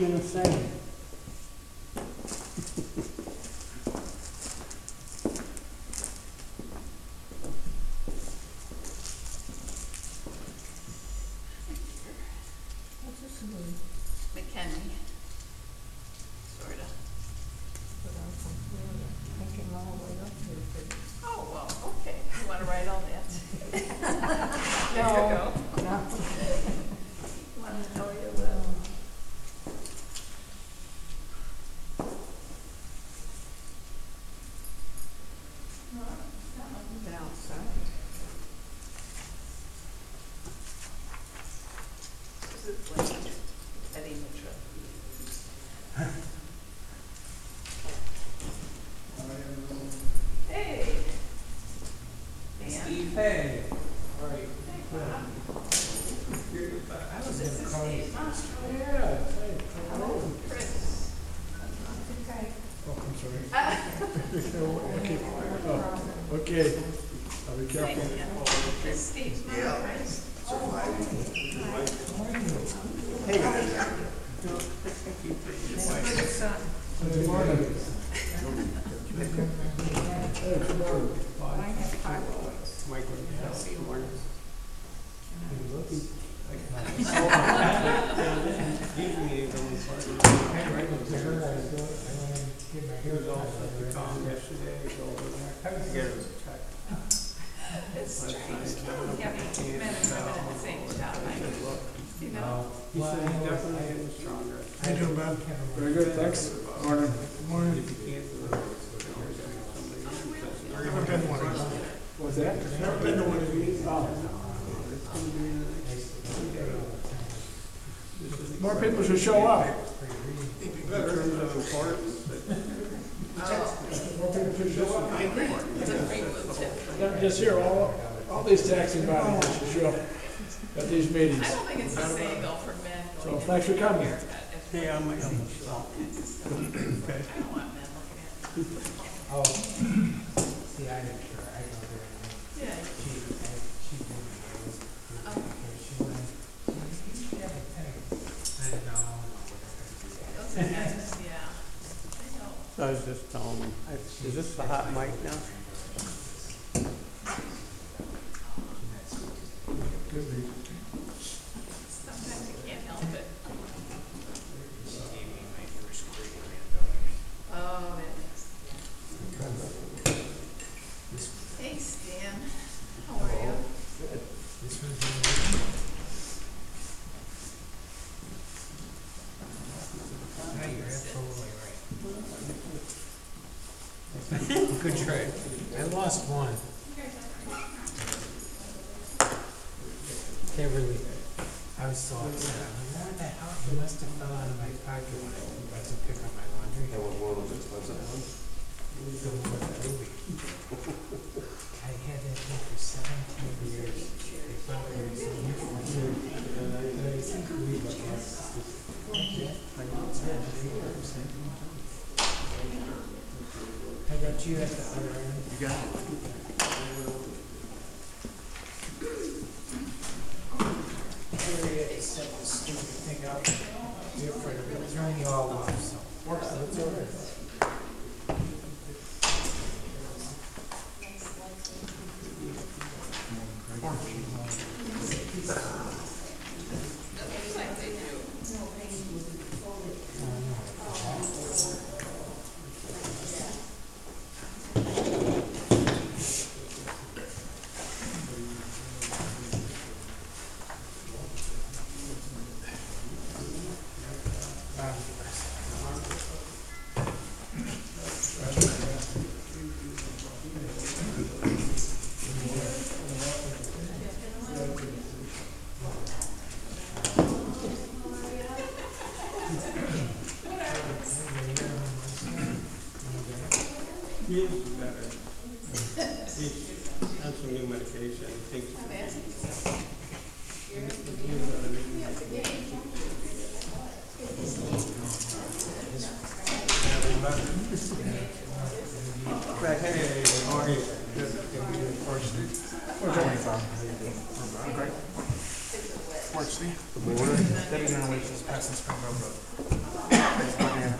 gonna say? Mchenry. Sort of. Oh, well, okay. You want to write all that? There you go. No. Want to know you will. Move it outside. This is Blake, Eddie Mitra. Hey. Dan. Steve, hey. All right. I was in the Steve, huh? Yeah. Hey. Hello, Chris. Okay. Oh, I'm sorry. Okay. Oh, okay. I'll be careful. Chris, Steve. Yeah. Chris. Hey, there. Good morning. Hey, good morning. I have 5 boys. It's strange. Having men and women in the same job. You know. He said he's definitely getting stronger. How you doing, Ben? Very good, thanks. Morning. Morning. I've never been to one of these. What's that? Never been to one of these. More people should show up. Better in terms of importance. More people should show up. It's a frequent tip. Not just here, all these taxing bodies should show up at these meetings. I don't think it's the same though for men. So thanks for coming. Hey, I'm my helmet. I don't want men looking at me. Oh, see, I didn't sure. I go there. Yeah. She did. She went. I don't know. Those are guys, yeah. I know. So I was just telling him, is this the hot mic now? Sometimes you can't help it. She gave me my first $300. Oh, that is. Hey, Stan. How are you? This one's no, you're absolutely right. Good try. I lost one. Kimberly, I was so upset. I'm like, what the hell? It must have fell out of my pocket when I went to pick up my laundry. That was one of those expensive ones. The one with the movie. I had that thing for 17 years. They found it was so much more. And I think we lost it. How about you at the other end? You got it. Set the stupid thing up. Be afraid of it. Turn you all off, so. That's all right. Looks like they do. He is better. He's on some new medication. He thinks Greg, hey, how are you? Good. Where's everyone from? Debbie Dunaway, she's passing Spring Road. morning.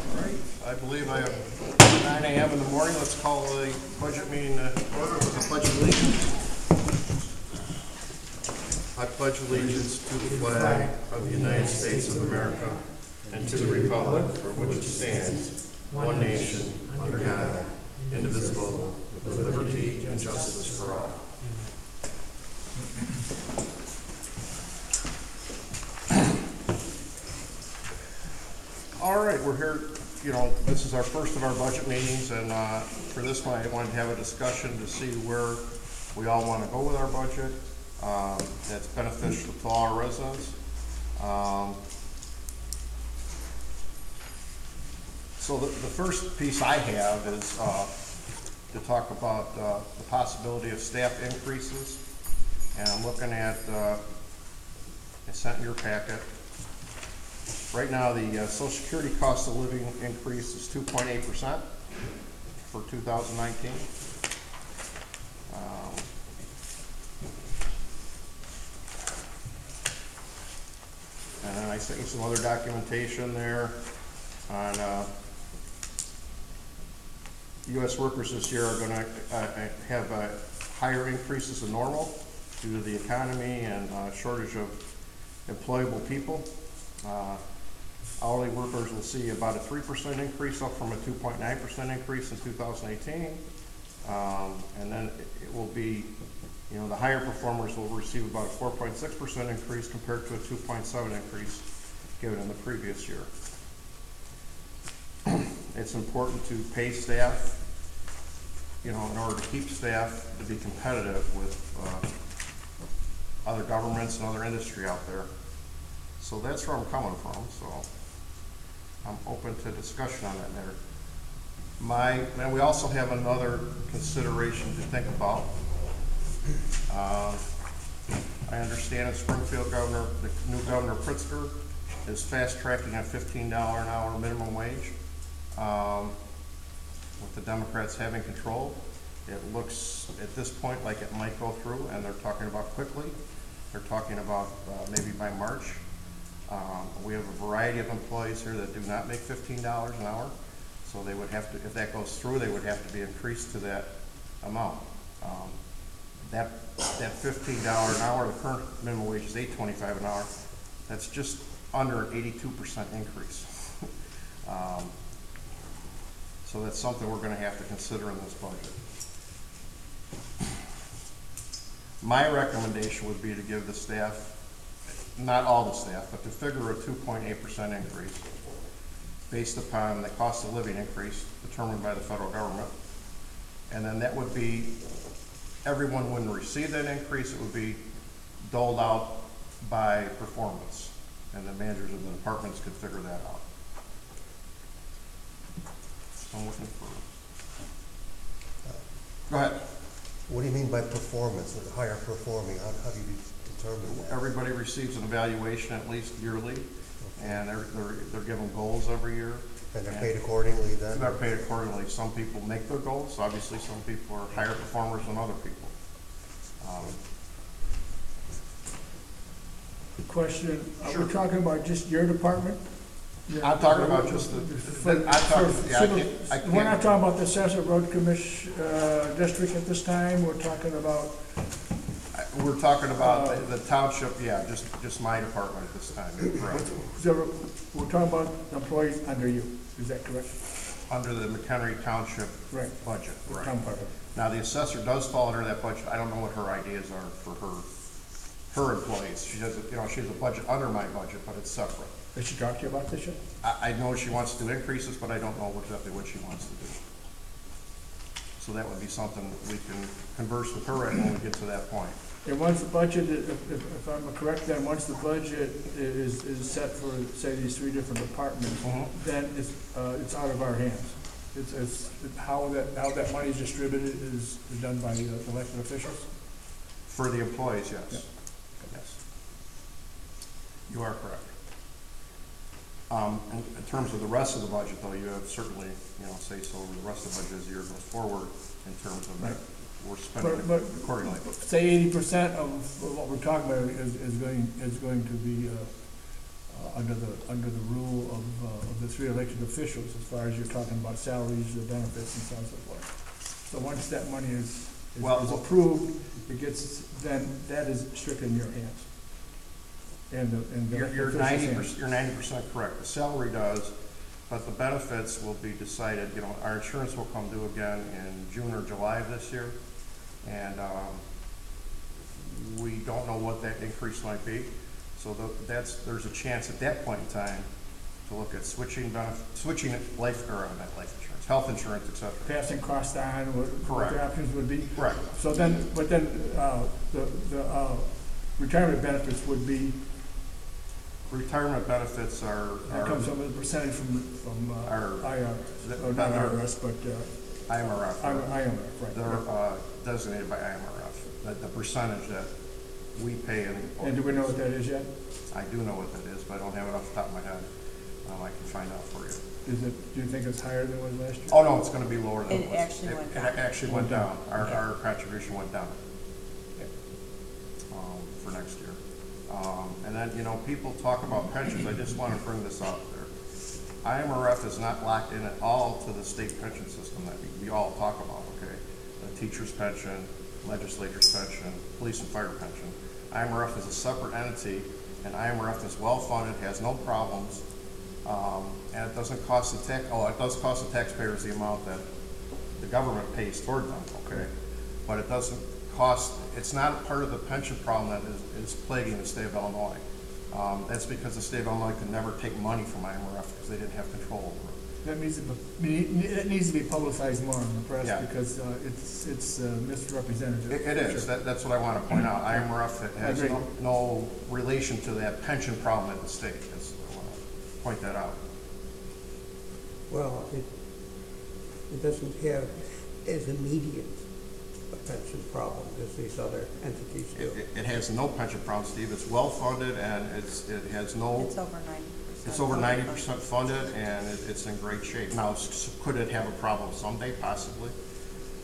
All right, I believe I have 9 a.m. in the morning. Let's call the budget meeting to order with the pledge of allegiance. I pledge allegiance to the flag of the United States of America and to the republic for which it stands, one nation, under God, indivisible, with liberty and justice for all. All right, we're here, this is our first of our budget meetings, and for this one, I wanted to have a discussion to see where we all want to go with our budget. That's beneficial to all our residents. So the first piece I have is to talk about the possibility of staff increases. And I'm looking at, I sent in your packet. Right now, the Social Security cost of living increase is 2.8% for 2019. And then I sent you some other documentation there on U.S. workers this year are going to have higher increases than normal due to the economy and shortage of employable people. Hourly workers will see about a 3% increase, up from a 2.9% increase in 2018. And then it will be, the higher performers will receive about a 4.6% increase compared to a 2.7% increase given in the previous year. It's important to pay staff, in order to keep staff to be competitive with other governments and other industry out there. So that's where I'm coming from. So I'm open to discussion on that matter. And we also have another consideration to think about. I understand in Springfield, the new Governor Pritzker is fast tracking a $15 an hour minimum wage. With the Democrats having control, it looks at this point like it might go through, and they're talking about quickly. They're talking about maybe by March. We have a variety of employees here that do not make $15 an hour, so they would have to, if that goes through, they would have to be increased to that amount. That $15 an hour, the current minimum wage is $8.25 an hour. That's just under an 82% increase. So that's something we're going to have to consider in this budget. My recommendation would be to give the staff, not all the staff, but to figure a 2.8% increase based upon the cost of living increase determined by the federal government. And then that would be, everyone wouldn't receive that increase, it would be doled out by performance. And the managers of the departments could figure that out. So I'm looking for, go ahead. What do you mean by performance, or higher performing? How do you determine that? Everybody receives an evaluation at least yearly, and they're given goals every year. And they're paid accordingly then? They're paid accordingly. Some people make their goals. Obviously, some people are higher performers than other people. Question, are we talking about just your department? I'm talking about just the, We're not talking about the Sasset Road Commission district at this time, we're talking about. We're talking about the township, yeah, just my department at this time, correct. We're talking about employees under you, is that correct? Under the Mchenry Township Right. budget, right. Town part of it. Now, the assessor does fall under that budget. I don't know what her ideas are for her employees. She does, she has a budget under my budget, but it's separate. Did she talk to you about this yet? I know she wants to do increases, but I don't know exactly what she wants to do. So that would be something we can converse with her when we get to that point. And once the budget, if I'm correct, then once the budget is set for, say, these three different departments, then it's out of our hands. It's how that money is distributed is done by the elected officials? For the employees, yes. Yeah. Yes. You are correct. In terms of the rest of the budget, though, you have certainly, say so over the rest of the budget as the year goes forward in terms of we're spending it But- accordingly. Say 80% of what we're talking about is going to be under the rule of the three elected officials, as far as you're talking about salaries, the benefits, and so on and so forth. So once that money is approved, it gets, then that is strictly in your hands. And the You're officials' hands. 90% correct. The salary does, but the benefits will be decided, our insurance will come due again in June or July of this year. And we don't know what that increase might be. So there's a chance at that point in time to look at switching life insurance, health insurance, et cetera. Passing costs on, what the options would be. Correct. So then, the retirement benefits would be, Retirement benefits are that comes from a percentage from IR, or not IRS, but IMRF. IMRF, right. They're designated by IMRF, the percentage that we pay in employees. And do we know what that is yet? I do know what that is, but I don't have it off the top of my head. I can find out for you. Do you think it's higher than it was last year? Oh, no, it's gonna be lower than it It was. actually went down. It actually went down. Our contribution went down for next year. And then, people talk about pensions. I just want to bring this out there. IMRF is not locked in at all to the state pension system that we all talk about, okay? The teacher's pension, legislature's pension, police and fire pension. IMRF is a separate entity, and IMRF is well-funded, has no problems, and it doesn't cost it does cost the taxpayers the amount that the government pays toward them, okay? But it doesn't cost, it's not part of the pension problem that is plaguing the state of Illinois. That's because the state of Illinois could never take money from IMRF because they didn't have control over it. That needs to be publicized more in the press, Yeah. because it's misrepresented. It is, that's what I want to point out. IMRF has Agreed. no relation to that pension problem at the state. I want to point that out. Well, it doesn't have as immediate a pension problem as these other entities do. It has no pension problem, Steve. It's well-funded, and it has no... It's over 90%. It's over 90% funded, and it's in great shape. Now, could it have a problem someday? Possibly.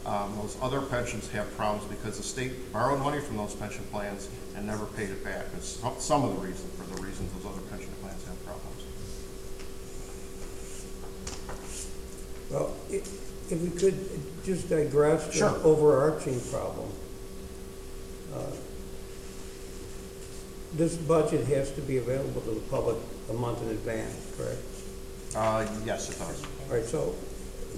Those other pensions have problems because the state borrowed money from those pension plans and never paid it back. It's some of the reasons those other pension plans have problems. Well, if we could just digress to Sure. an overarching problem. This budget has to be available to the public a month in advance, correct? Yes, it does. All right, so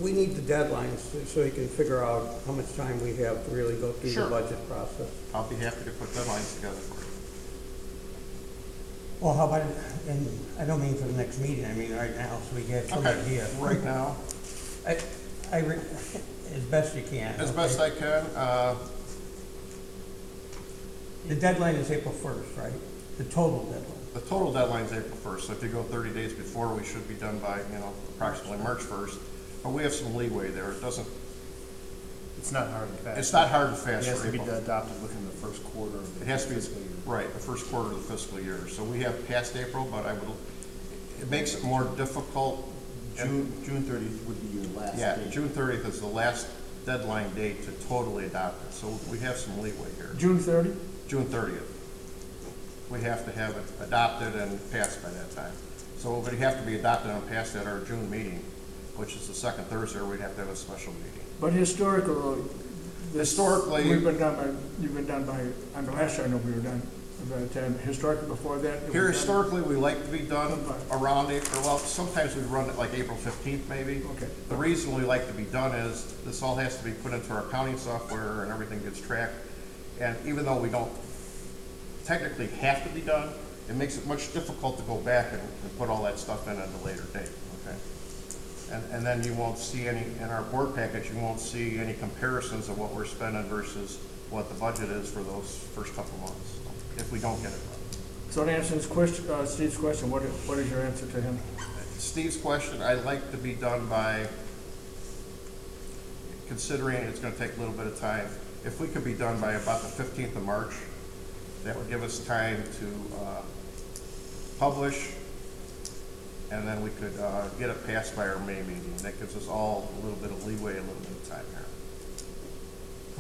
we need the deadlines so you can figure out how much time we have to really go through Sure. the budget process. I'll be happy to put deadlines together for you. Well, how about, and I don't mean for the next meeting, I mean right now, so we get some idea. Right now, As best you can. as okay? best I can, The deadline is April 1st, right? The total deadline. the total deadline is April 1st, so if you go 30 days before, we should be done by, approximately March 1st. But we have some leeway there. It doesn't, It's not hard and fast. it's not hard and It fast has for to be April. adopted within the first quarter of the It has to be, fiscal year. right, the first quarter of the fiscal year. So we have past April, but it makes it more difficult. June 30th would be your last Yeah, date. June 30th is the last deadline date to totally adopt it. So we have some leeway here. June 30? June 30th. We have to have it adopted and passed by that time. So it would have to be adopted and passed at our June meeting, which is the second Thursday, or we'd have to have a special meeting. But historically, you've been done by, I mean, last year I know we were done by the time, historically before that. it was Here, done- historically, we like to be done around April, well, sometimes we run it like April 15th, maybe. Okay. The reason we like to be done is this all has to be put into our accounting software and everything gets tracked. And even though we don't technically have to be done, it makes it much difficult to go back and put all that stuff in at a later date, okay? And then you won't see any, in our board package, you won't see any comparisons of what we're spending versus what the budget is for those first couple months, if we don't get it done. So to answer Steve's question, what is your answer to him? Steve's question, I'd like to be done by, considering it's gonna take a little bit of time, if we could be done by about the 15th of March, that would give us time to publish, and then we could get it passed by our May meeting. That gives us all a little bit of leeway, a little bit of time here.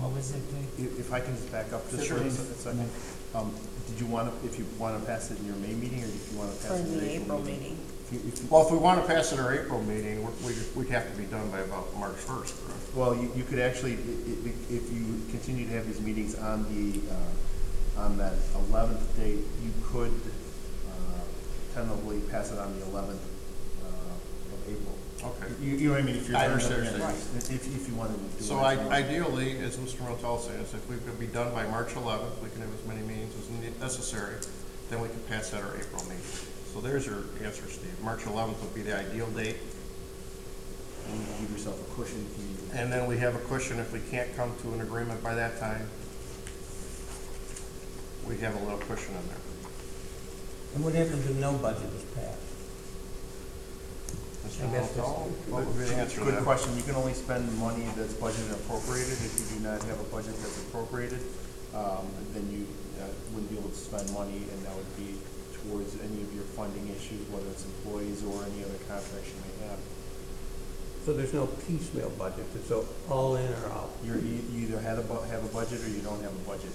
What was it, Dave? If I can just back up just for a second. Did you want to, if you want to pass it in your May meeting, or if you want to For pass it in the your April meeting. Well, if we want to pass it our April meeting, we'd have to be done by about March 1st, correct? Well, you could actually, if you continue to have these meetings on that 11th date, you could tentatively pass it on the 11th of April. Okay. You know what I mean? If you're I there, understand. if you wanted to do it. So ideally, as Mr. Motel says, if we could be done by March 11th, we can have as many meetings as necessary, then we can pass that our April meeting. So there's your answer, Steve. March 11th would be the ideal date. And you can give yourself a cushion if you need it. And then we have a cushion if we can't come to an agreement by that time. We have a little cushion in there. And what happens if no budget is passed? Mr. I guess Motel, what would be the answer to Good that? question. You can only spend money that's budgeted and appropriated. If you do not have a budget that's appropriated, then you wouldn't be able to spend money, and that would be towards any of your funding issues, whether it's employees or any other contracts you may have. So there's no piecemeal budget, it's all in or out? You either have a budget or you don't have a budget.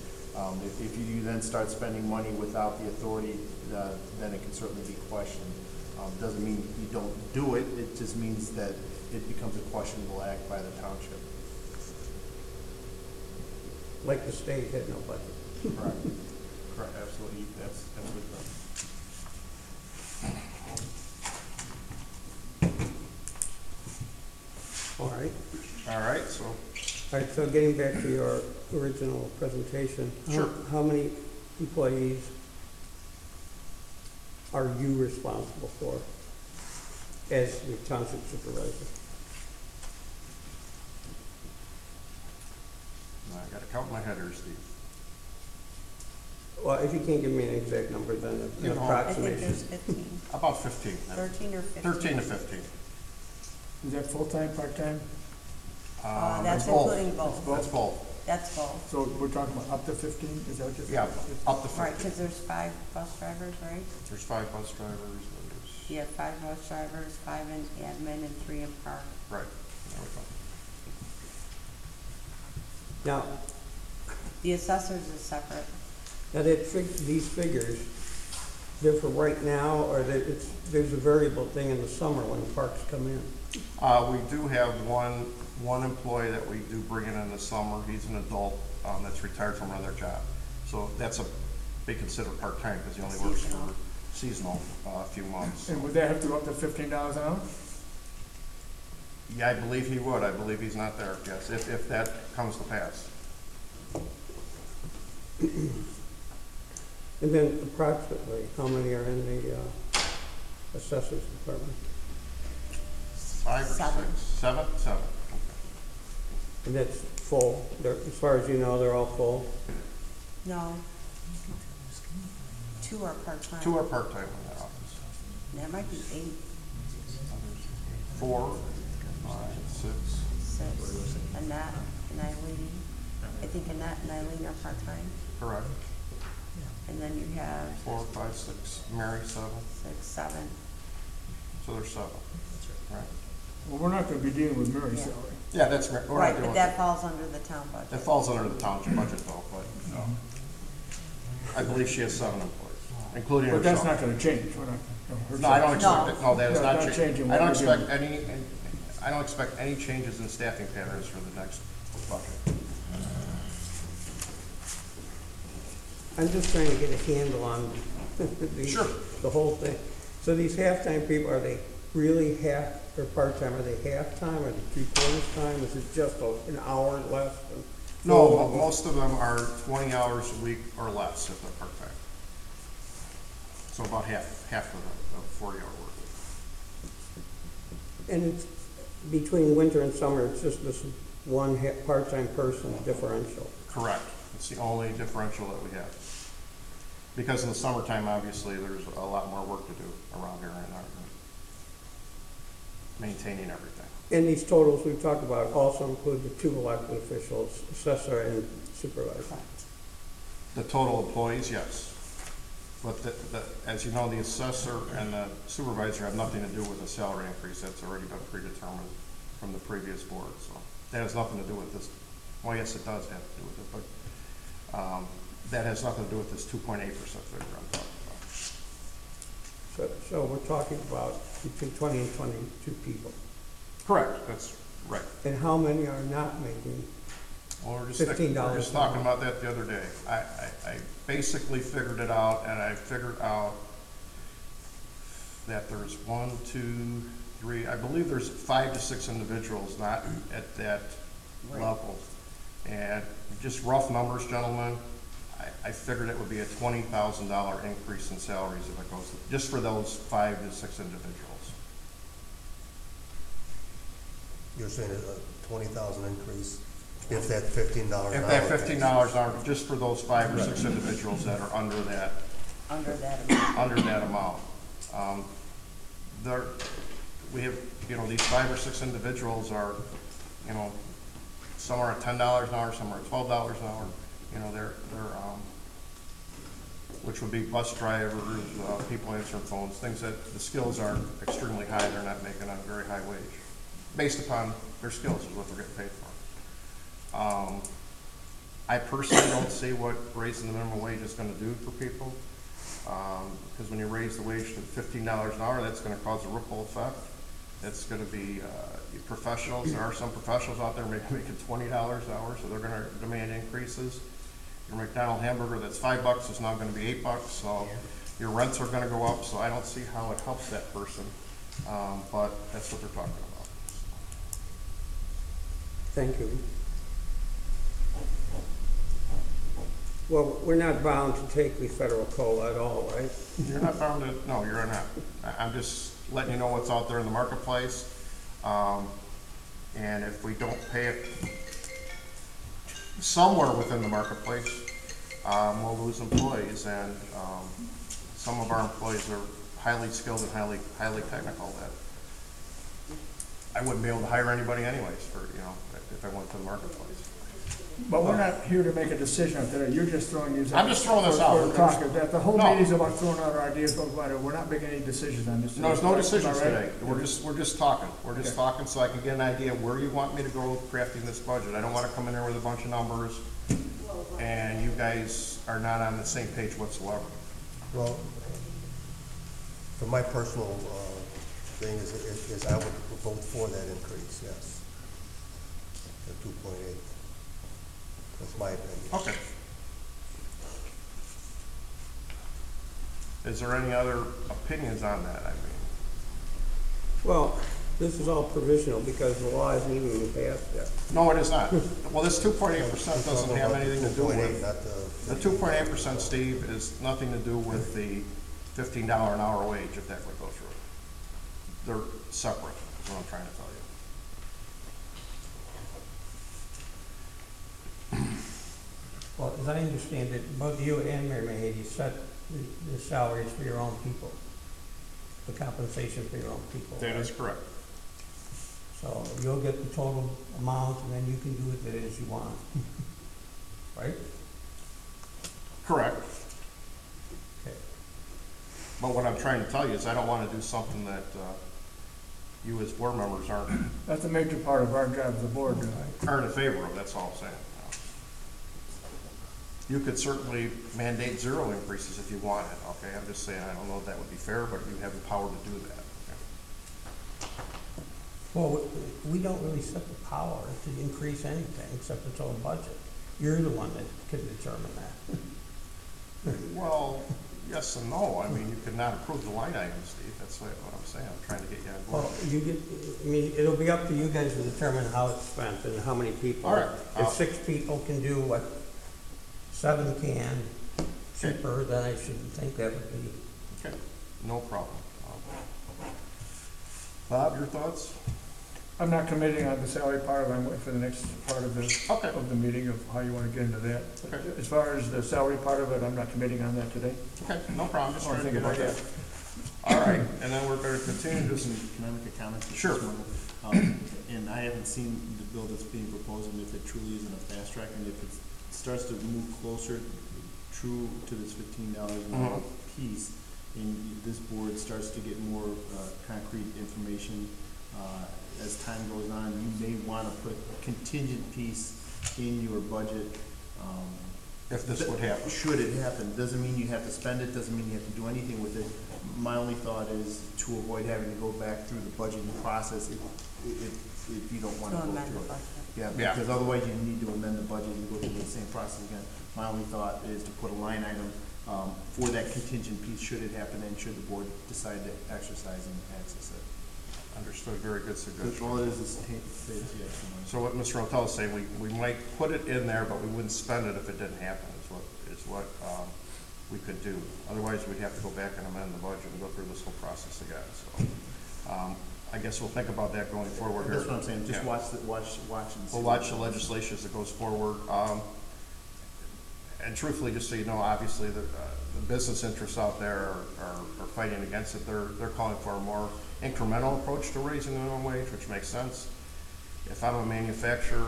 If you then start spending money without the authority, then it can certainly be questioned. Doesn't mean you don't do it, it just means that it becomes a questionable act by the township. Like the state had no budget. Correct. Correct, absolutely, that's correct. All right. All right, so All right, so getting back to your original presentation. Sure. How many employees are you responsible for as the township supervisor? I got to count my headers, Steve. Well, if you can't give me an exact number, then an You know, I think approximation. there's 15, About 15. 13 or 15. 13 to 15. Is that full-time, part-time? That's both. including both. That's both. That's both. So we're talking about up to 15, is that what you're saying? Yeah, up to 15. Right, because there's 5 bus drivers, right? There's 5 bus drivers. There's, You have 5 bus drivers, 5 in admin, and 3 in park. right. There we go. Now, The assessors is separate. these figures, they're for right now, or there's a variable thing in the summer when the parks come in? We do have one employee that we do bring in the summer. He's an adult that's retired from another job. So that's be considered part-time because he only works for seasonal a few months. And would that have to go up to $15 an hour? Yeah, I believe he would. I believe he's not there, yes, if that comes to pass. And then approximately, how many are in the assessors department? 5 or 7. 6? 7? 7. And that's full, as far as you know, they're all full? No. 2 are part-time. 2 are part-time in that office. That might be 8, 4, 5, 6. 6. Annette and Eileen. I think Annette and Eileen are part-time. Correct. And then you have 4, 5, 6. Mary, 7. 6, 7. So there's 7. Right. Well, we're not gonna be dealing with Mary's Yeah. salary. Yeah, that's we're not Right, doing but that falls under the town budget. That falls under the township budget though, but I believe she has 7 employees, including But that's herself. not gonna change, we're not. her No, I don't salary. expect it. No, that is Yeah, not not changing. changing I don't what we're expect I don't expect any changes in staffing patterns for the next budget. I'm just trying to get a handle on Sure. the whole thing. So these half-time people, are they really half, or part-time? Are they half-time, or are they three-quarters time? Is it just an hour less than? No, most of them are 20 hours a week or less if they're part-time. So about half of the 40-hour work week. And it's, between winter and summer, it's just this one part-time person differential? Correct. It's the only differential that we have. Because in the summertime, obviously, there's a lot more work to do around here and maintaining everything. And these totals we've talked about also include the 2 elected officials, assessor and supervisor? The total employees, yes. But as you know, the assessor and the supervisor have nothing to do with the salary increase. That's already been predetermined from the previous board. So that has nothing to do with this Well, yes, it does have to do with it, but, that has nothing to do with this 2.8% figure I'm talking about. So we're talking about between 20 and 22 people. Correct, that's right. And how many are not making? Well, we're $15 just an hour. talking about that the other day. I basically figured it out, and I figured out that there's 1, 2, 3, I believe there's 5 to 6 individuals not at that level. And just rough numbers, gentlemen, I figured it would be a $20,000 increase in salaries if it goes, just for those 5 to 6 individuals. You're saying a 20,000 increase if that $15 an hour? If that $15 an hour, just for those 5 or 6 individuals that are under that Under that amount. There, we have, these 5 or 6 individuals are, some are at $10 an hour, some are at $12 an hour. They're which would be bus drivers, people answering phones, things that the skills aren't extremely high. They're not making a very high wage, based upon their skills is what they're getting paid for. I personally don't see what raising the minimum wage is going to do for people. Because when you raise the wage to $15 an hour, that's going to cause a ripple effect. It's going to be professionals. There are some professionals out there making $20 an hour, so they're going to demand increases. Your McDonald's hamburger that's $5 is now going to be $8, so your rents are going to go up. So I don't see how it helps that person, but that's what they're talking about. Thank you. Well, we're not bound to take the federal COLA at all, right? You're not bound to, no, you're not. I'm just letting you know what's out there in the marketplace. And if we don't pay it somewhere within the marketplace, we'll lose employees. And some of our employees are highly skilled and highly technical that I wouldn't be able to hire anybody anyways for, if I went to the marketplace. But we're not here to make a decision on today. You're just throwing these out. I'm just throwing this out. We're talking. The whole No. meeting's about throwing out our ideas, but we're not making any decisions on this. No, there's no decisions Am I right? today. We're just talking. We're just talking so I can get an idea of where you want me to go with crafting this budget. I don't want to come in there with a bunch of numbers and you guys are not on the same page whatsoever. Well, for my personal thing is I would vote for that increase, yes. The 2.8. That's my opinion. Okay. Is there any other opinions on that? I mean, Well, this is all provisional because the law hasn't even been passed yet. no, it is not. Well, this 2.8% doesn't have anything to do 2.8, with, not the 2.8%, Steve, is nothing to do with the $15 an hour wage if that would go through. They're separate, is what I'm trying to tell you. Well, as I understand it, both you and Mary Mahady set the salaries for your own people, the compensation for your own people. That is correct. So you'll get the total amount and then you can do with it as you want, right? Correct. Okay. But what I'm trying to tell you is I don't want to do something that you as board members aren't That's a major part of our job as a board. in favor of, that's all I'm saying. You could certainly mandate 0 increases if you wanted, okay? I'm just saying, I don't know if that would be fair, but you have the power to do that. Well, we don't really set the power to increase anything except the total budget. You're the one that can determine that. Well, yes and no. I mean, you could not approve the line item, Steve. That's what I'm saying. I'm trying to get you on board. Well, it'll be up to you guys to determine how it's spent and how many people. All right. If 6 people can do what 7 can cheaper, then I shouldn't think that would be. Okay, no problem. Bob, your thoughts? I'm not committing on the salary part of it. I'm waiting for the next part of Okay. the meeting of how you want to get into that. Okay. As far as the salary part of it, I'm not committing on that today. Okay, no problem. Just Or trying to get thinking about about that. All right, and then we're going to continue this. Can I make a comment? Sure. And I haven't seen the bill that's being proposed, and if it truly isn't a fast track, and if it starts to move closer true to this $15 an hour piece, and this board starts to get more concrete information as time goes on, you may want to put a contingent piece in your budget, If this would happen. should it happen. Doesn't mean you have to spend it, doesn't mean you have to do anything with it. My only thought is to avoid having to go back through the budgeting process if you don't want To to go amend the through it. budget. Yeah, Yeah. because otherwise you need to amend the budget and go through the same process again. My only thought is to put a line item for that contingent piece, should it happen, and should the board decide to exercise and access it. Understood, very good Because suggestion. all it is say yes. So what Mr. Rotel is saying, we might put it in there, but we wouldn't spend it if it didn't happen, is what we could do. Otherwise, we'd have to go back and amend the budget and go through this whole process again, so. I guess we'll think about that going forward here. That's what I'm saying, just Yeah. watch and see. We'll watch the legislation as it goes forward. And truthfully, just so you know, obviously, the business interests out there are fighting against it. They're calling for a more incremental approach to raising the minimum wage, which makes sense. If I'm a manufacturer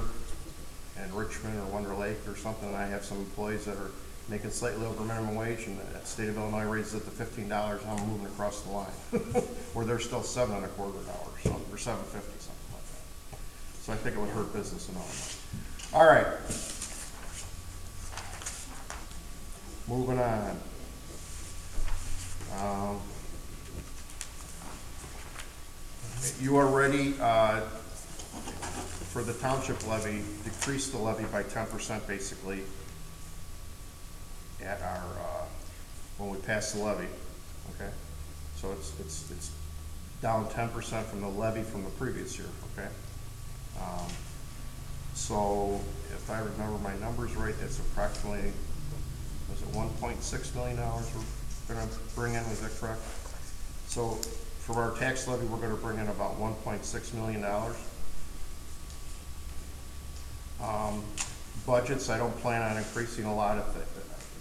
in Richmond or Wonder Lake or something, and I have some employees that are making slightly over minimum wage, and the state of Illinois raises it to $15, I'm moving across the line. Where they're still $7.25 or $7.50, something like that. So I think it would hurt business in Illinois. All right. Moving on. You are ready for the township levy, decrease the levy by 10% basically at our, when we pass the levy, okay? So it's down 10% from the levy from the previous year, okay? So if I remember my numbers right, that's approximately, was it $1.6 million we're gonna bring in, was that correct? So for our tax levy, we're gonna bring in about $1.6 million. Budgets, I don't plan on increasing a lot of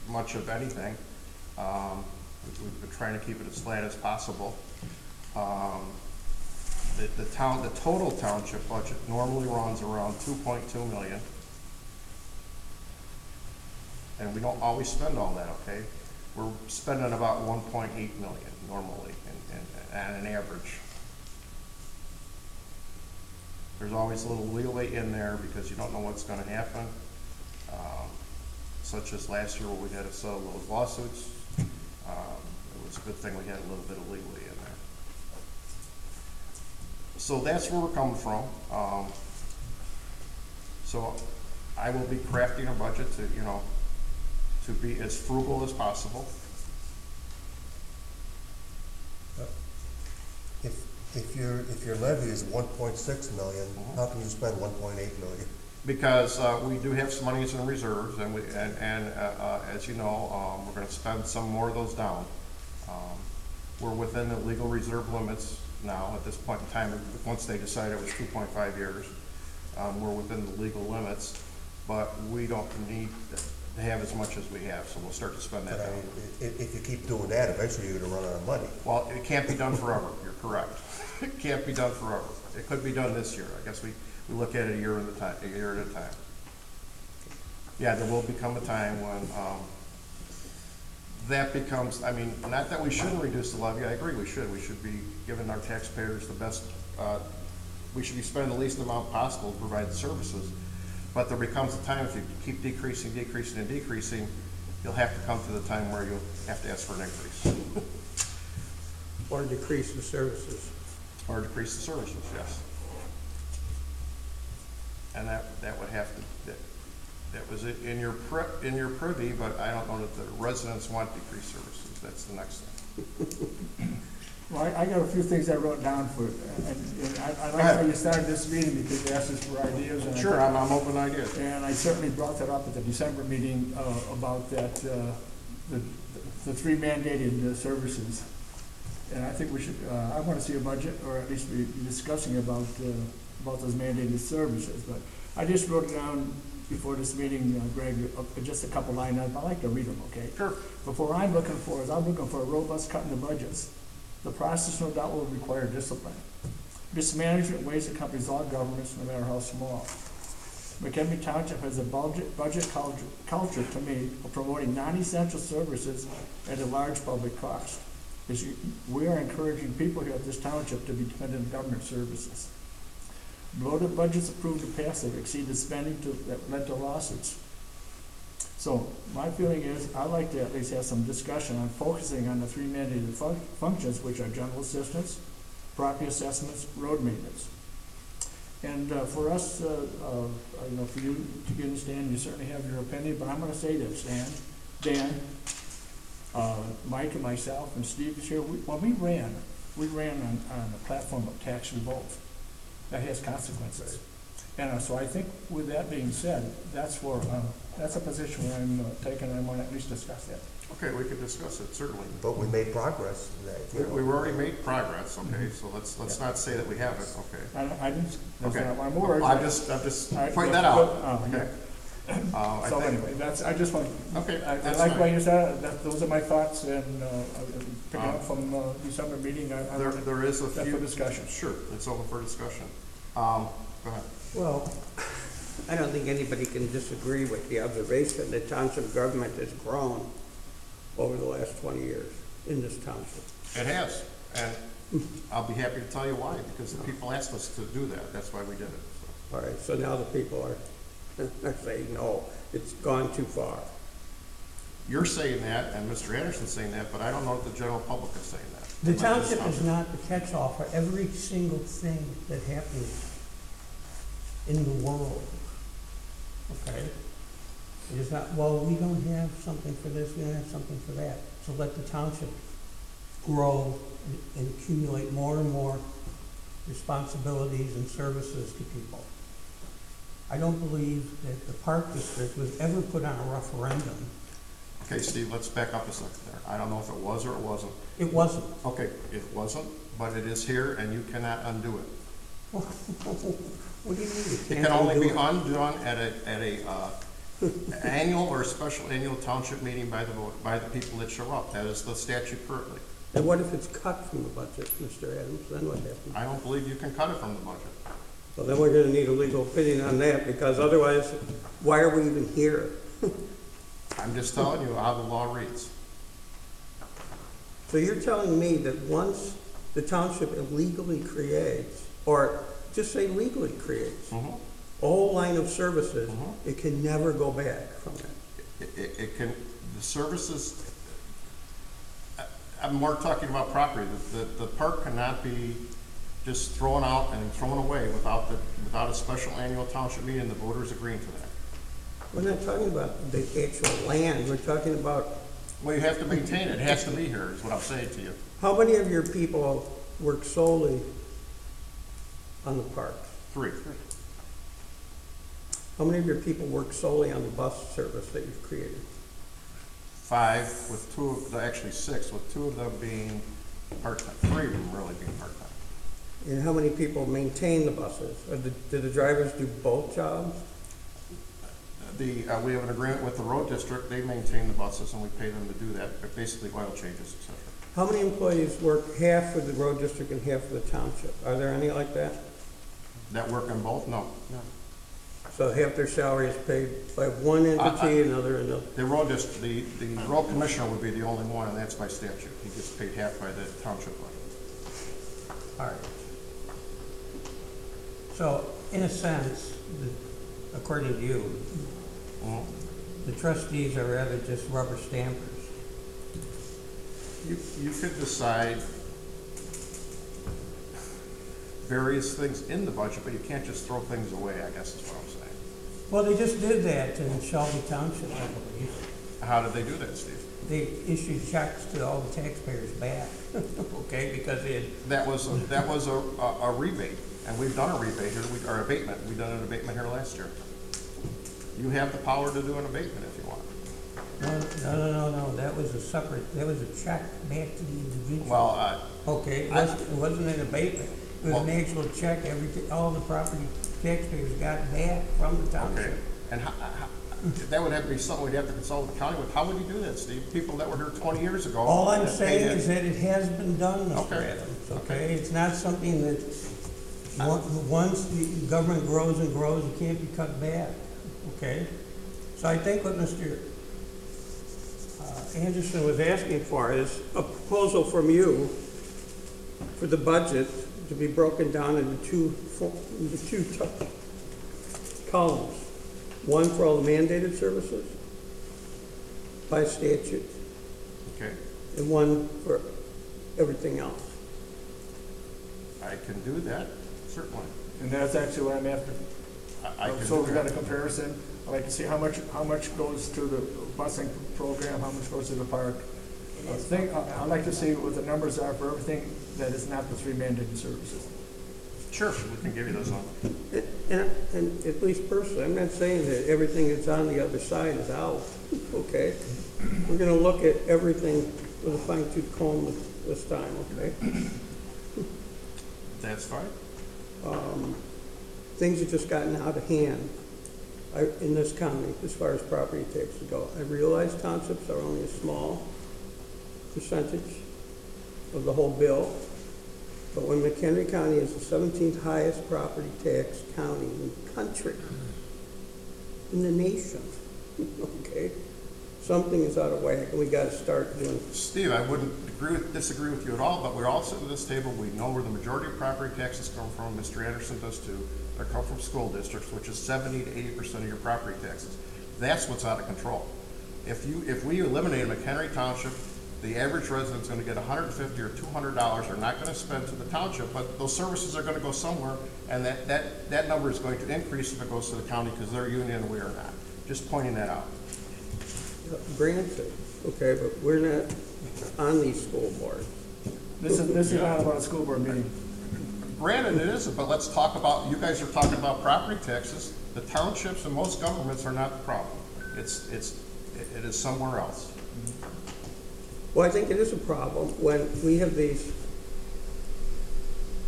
much of anything. We've been trying to keep it as flat as possible. The total township budget normally runs around 2.2 million. And we don't always spend all that, okay? We're spending about 1.8 million normally, and an average. There's always a little leeway in there because you don't know what's gonna happen. Such as last year where we had to settle those lawsuits. It was a good thing we had a little bit of leeway in there. So that's where we're coming from. So I will be crafting a budget to be as frugal as possible. If your levy is 1.6 million, how can you spend 1.8 million? Because we do have some monies in reserves, and as you know, we're going to spend some more of those down. We're within the legal reserve limits now at this point in time. Once they decided it was 2.5 years, we're within the legal limits, but we don't need to have as much as we have, so we'll start to spend that But I down. mean, if you keep doing that, eventually you're gonna run out of money. Well, it can't be done forever. You're correct. It can't be done forever. It could be done this year. I guess we look at it a year at a time. Yeah, there will become a time when that becomes, I mean, not that we shouldn't reduce the levy. I agree we should. We should be giving our taxpayers the best, we should be spending the least amount possible to provide the services. But there becomes a time if you keep decreasing, you'll have to come to the time where you'll have to ask for an increase. Or decrease the services. Or decrease the services, yes. And that would have to, that was in your privy, but I don't know that the residents want decreased services. That's the next thing. Well, I got a few things I wrote down for, and I like how you started this meeting because you asked us for ideas. And Sure, I'm open to ideas. And I certainly brought that up at the December meeting about that, the three mandated services. And I think we should, I want to see a budget, or at least be discussing about those mandated services. But I just wrote it down before this meeting, Greg, just a couple line items. I like to read them, okay? Sure. But what I'm looking for is, I'm looking for a robust cut in the budgets. The process, no doubt, will require discipline. Mismanagement weighs the company's all governments, no matter how small. Mchenry Township has a budget culture, to me, of promoting non-essential services at a large public cost. We are encouraging people here at this township to be dependent on government services. Bloated budgets approved to pass that exceeded spending that led to lawsuits. So my feeling is, I'd like to at least have some discussion on focusing on the three mandated functions, which are general assistance, property assessments, road maintenance. And for us, for you to understand, you certainly have your opinion, but I'm gonna say this, Dan, Mike and myself and Steve is here, when we ran on a platform of tax revolt. That has consequences. And so I think with that being said, that's a position where I'm taking, and I want to at least discuss that. Okay, we could discuss it, certainly. But we made progress today. We've already made progress, okay, so let's not say that we haven't, okay. I didn't, that's Okay. not my words. I'm just pointing that out, okay. I So think- anyway, I just want, Okay, I that's like fine. what you said, those are my thoughts, and picking up from December meeting, I want There is a that few. for discussion. Sure, it's open for discussion. Go ahead. Well, I don't think anybody can disagree with the observation that township government has grown over the last 20 years in this township. It has, and I'll be happy to tell you why, because the people asked us to do that, that's why we did it. So. All right, so now the people are saying, no, it's gone too far. You're saying that, and Mr. Anderson's saying that, but I don't know if the general public is saying that. The Like this township is not the catch-all for every single thing that happens in the world, okay? It is not, well, we don't have something for this, we don't have something for that. So let the township grow and accumulate more and more responsibilities and services to people. I don't believe that the Park District was ever put on a referendum. Okay, Steve, let's back up a second there. I don't know if it was or it wasn't. It wasn't. Okay, it wasn't, but it is here, and you cannot undo it. What do you mean? It can only be undone at a annual or special annual township meeting by the people that show up. That is the statute currently. And what if it's cut from the budget, Mr. Adams? Then what happens? I don't believe you can cut it from the budget. Well, then we're gonna need a legal opinion on that, because otherwise, why are we even here? I'm just telling you how the law reads. So you're telling me that once the township illegally creates, or just say legally creates, Mhm. a whole line of services, Mhm. it can never go back from that? It can, the services, I'm more talking about property. The park cannot be just thrown out and thrown away without a special annual township meeting and the voters agreeing to that. We're not talking about the actual land, we're talking about, Well, you have to maintain it. It has to be here, is what I'm saying to you. how many of your people work solely on the parks? 3. How many of your people work solely on the bus service that you've created? 5, with 2, actually 6, with 2 of them being part-time, 3 of them really being part-time. And how many people maintain the buses? Or do the drivers do both jobs? We have an agreement with the road district. They maintain the buses and we pay them to do that, but basically oil changes, et cetera. How many employees work half for the road district and half for the township? Are there any like that? That work in both? No. So half their salary is paid by one entity, another. The road district, the road commissioner would be the only one, and that's by statute. He gets paid half by the township budget. All right. So, in a sense, according to you, the trustees are rather just rubber stampers. You could decide various things in the budget, but you can't just throw things away, I guess is what I'm saying. Well, they just did that in Shelby Township, I believe. How did they do that, Steve? They issued checks to all the taxpayers back, okay, because they had. That was a rebate, and we've done a rebate here, or abatement. We've done an abatement here last year. You have the power to do an abatement if you want. No, that was a check back to the individual. Well, Okay, it wasn't an abatement. It was an actual check, all the property taxpayers got back from the township. okay. And that would have to be something we'd have to consult with the county with. How would you do that, Steve? People that were here 20 years ago. All I'm that saying paid is that it has been done, Mr. Okay. Adams, okay? It's not something that, once the government grows and grows, it can't be cut back, okay? So I think what Mr. Anderson was asking for is a proposal from you for the budget to be broken down into two columns. One for all the mandated services by statute, Okay, and one for everything else. I can do that, certainly. And that's actually what I'm after. I can So do we got a that. comparison. I'd like to see how much goes to the busing program, how much goes to the park. I'd like to see what the numbers are for everything that is not the three mandated services. Sure, we can give you those on. And at least personally, I'm not saying that everything that's on the other side is out, okay? We're gonna look at everything with a fine-tooth comb this time, okay? That's fine. Things have just gotten out of hand in this county as far as property taxes go. I realize townships are only a small percentage of the whole bill, but when McHenry County is the 17th highest property tax county in the country, in the nation, okay, something is out of whack, and we got to start doing. Steve, I wouldn't disagree with you at all, but we're all sitting at this table. We know where the majority of property taxes come from. Mr. Anderson does too. They come from school districts, which is 70 to 80% of your property taxes. That's what's out of control. If we eliminate McHenry Township, the average resident's going to get $150 or $200 they're not going to spend to the township, but those services are going to go somewhere, and that number is going to increase if it goes to the county because they're union and we are not. Just pointing that out. Granted, okay, but we're not on these school boards. This is not about a school board meeting. Granted, it isn't, but let's talk about, you guys are talking about property taxes. The townships and most governments are not the problem. It is somewhere else. Well, I think it is a problem when we have these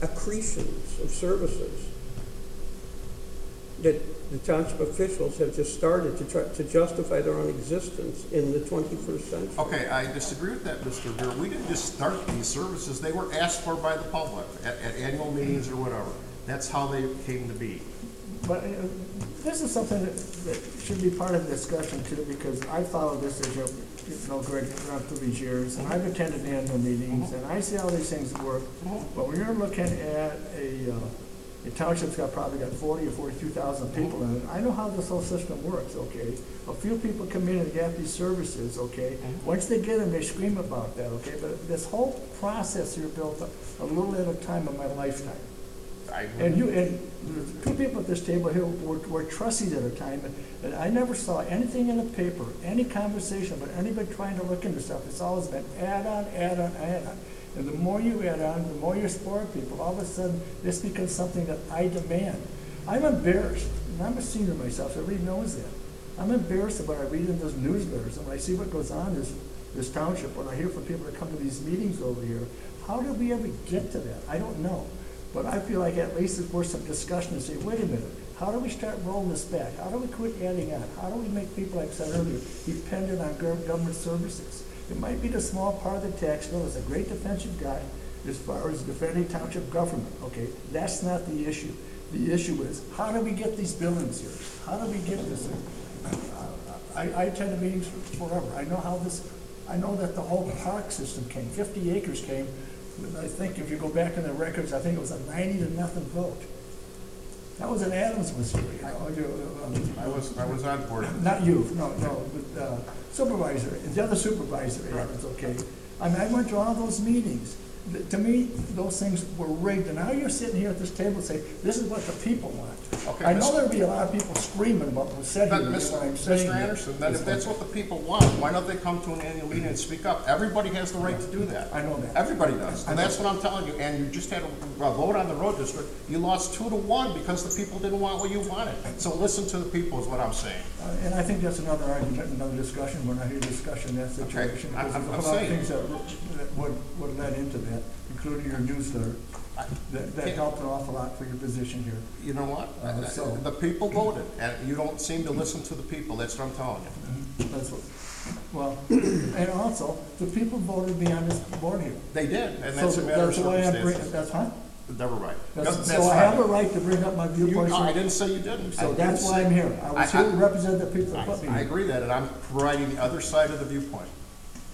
accretions of services that the township officials have just started to try to justify their own existence in the 21st century. Okay, I disagree with that, Mr. Beer. We didn't just start these services. They were asked for by the public at annual meetings or whatever. That's how they came to be. But this is something that should be part of the discussion too, because I followed this as you know, Greg, around through these years, and I've attended annual meetings, and I see how these things work. But when you're looking at a township's probably got 40 or 42,000 people in it, I know how this whole system works, okay? A few people come in and get these services, okay? Once they get them, they scream about that, okay? But this whole process here built up a little at a time of my lifetime. And two people at this table here were trustees at a time, and I never saw anything in the paper, any conversation about anybody trying to look into stuff. It's always been add on, add on, add on. And the more you add on, the more you spoil people. All of a sudden, this becomes something that I demand. I'm embarrassed, and I'm a senior myself, so everybody knows that. I'm embarrassed about I read in those newsletters, and when I see what goes on in this township, when I hear from people that come to these meetings over here, how did we ever get to that? I don't know. But I feel like at least it's worth some discussion to say, wait a minute, how do we start rolling this back? How do we quit adding on? How do we make people, like I said earlier, dependent on government services? It might be the small part of the tax bill that's a great defensive guy as far as defending township government, okay? That's not the issue. The issue is, how do we get these buildings here? How do we get this in? I attended meetings forever. I know how this, I know that the whole park system came, 50 acres came. I think if you go back in the records, I think it was a 90-0 vote. That was an Adams mystery. I was on board. Not you, no, but supervisor, the other supervisor, Adams, okay. I mean, I went to all those meetings. To me, those things were rigged, and now you're sitting here at this table saying, this is what the people want. Okay, I know there'll be a lot of people screaming about what was said here, what I'm saying. Mr. Anderson, then if that's what the people want, why don't they come to an annual meeting and speak up? Everybody has the right to do that. I know that. Everybody does, and that's what I'm telling you. And you just had a vote on the road district. You lost 2-1 because the people didn't want what you wanted. So listen to the people is what I'm saying. And I think that's another argument, another discussion. We're not here discussing that situation. Okay. Because I'm there's a lot of saying. things that would led into that, including your newsletter. That helped an awful lot for your position here. You know what? So- The people voted, and you don't seem to listen to the people. That's what I'm telling you. That's what, well, and also, the people voted me on this board here. They did, and that's a matter of So that's why I'm circumstances. that's huh? Never right. So I have a right to bring up my viewpoints. I didn't say you didn't. So that's why I'm here. I was here to represent the people that put me I here. agree that, and I'm providing the other side of the viewpoint.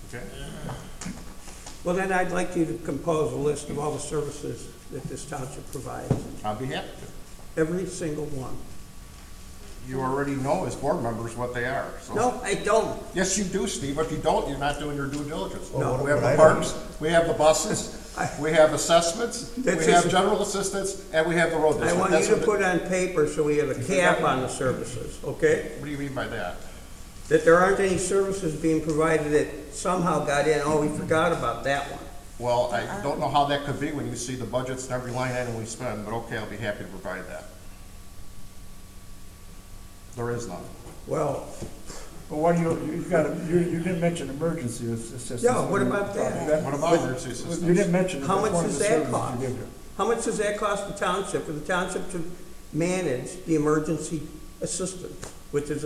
Okay? Well, then I'd like you to compose a list of all the services that this township provides. I'll be happy to. Every single one. You already know as board members what they are, so. No, I don't. Yes, you do, Steve. If you don't, you're not doing your due diligence. No. We have What the I don't- parks, we have the buses, we have assessments, we That's have just- general assistance, and we have the road I district. want That's you to what put on paper so we have a cap on the services, okay? What do you mean by that? That there aren't any services being provided that somehow got in, oh, we forgot about that one. Well, I don't know how that could be when you see the budgets and every line item we spend, but okay, I'll be happy to provide that. There is none. Well, But what do you didn't mention emergency assistance. Yeah, what about that? What about emergency assistance? You didn't mention it. How That's much one of does the that services cost? you give them. how much does that cost the township, for the township to manage the emergency assistance, which is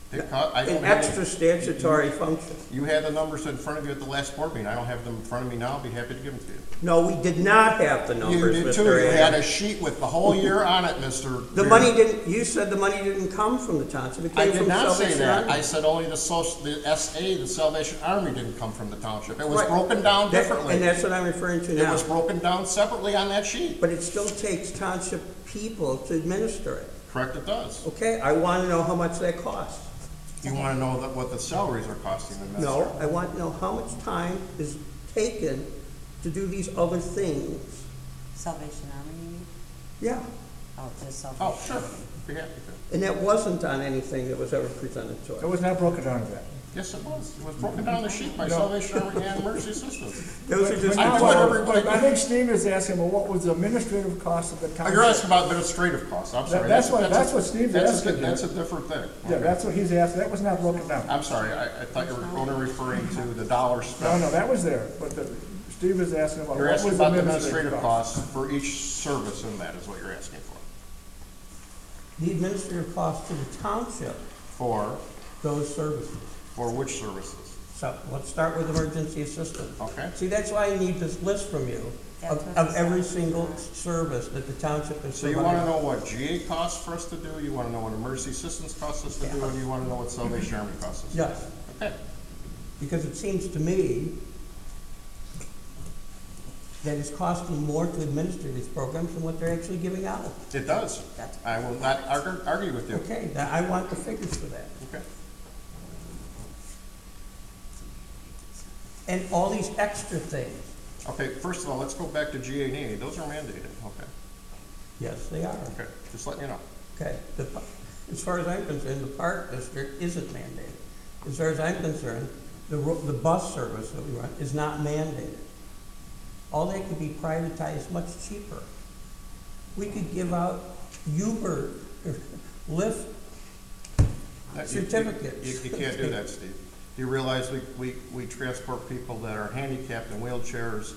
I don't an have extra statutory function? You had the numbers in front of you at the last board meeting. I don't have them in front of me now. I'll be happy to give them to you. No, we did not have the You numbers, did too. Mr. You had a Adams. sheet with the whole year on it, Mr. The Beard. money didn't, you said the money didn't come from the township, it I came did from not say Salvation that. Army. I said only the SA, the Salvation Army, didn't come from the township. It was Right. broken down That- differently. And that's what I'm referring to It now. was broken down separately on that sheet. But it still takes township people to administer it. Correct, it does. Okay, I want to know how much that costs. You want to know what the salaries are costing the No, minister? I want to know how much time is taken to do these other things. Salvation Army, you mean? Yeah, Oh, just Salvation. Oh, sure. Be happy to. and that wasn't on anything that was ever presented to It us. was not broken down to that. Yes, it was. It was broken down on the sheet by No. Salvation Army and Emergency Assistance. Those are just. I do it every But week. I think Steve is asking, well, what was the administrative cost of the Oh, township? you're asking about administrative costs. I'm sorry. That's what Steve's that's a- asking. That's a different thing. Yeah, Okay. that's what he's asking, that was not broken down. I'm sorry. I thought you were only referring to the dollars No, spent. no, that was there, but Steve is asking about You're what asking was about the administrative administrative cost? costs for each service in that is what you're asking for. The administrative cost to the township, For those services. which services? So let's start with emergency assistance. Okay? See, that's why I need this list from you That's of, what of he every said. single service that the township is So you want to providing. know what GA costs for us to do, you want to know what emergency assistance costs us to do, and you want to know what Salvation Army costs us to do? Yes, Okay. because it seems to me that it's costing more to administer these programs than what they're actually giving out. It does. That's- I will not argue with you. Okay, now I want the figures for that. Okay. And all these extra things. Okay, first of all, let's go back to GA&E. Those are mandated. Okay. Yes, they are. Okay, just letting you know. Okay, as far as I'm concerned, the park district isn't mandated. As far as I'm concerned, the bus service that we run is not mandated. All that could be privatized much cheaper. We could give out Uber, Lyft certificates. You can't do that, Steve. You realize we transport people that are handicapped in wheelchairs.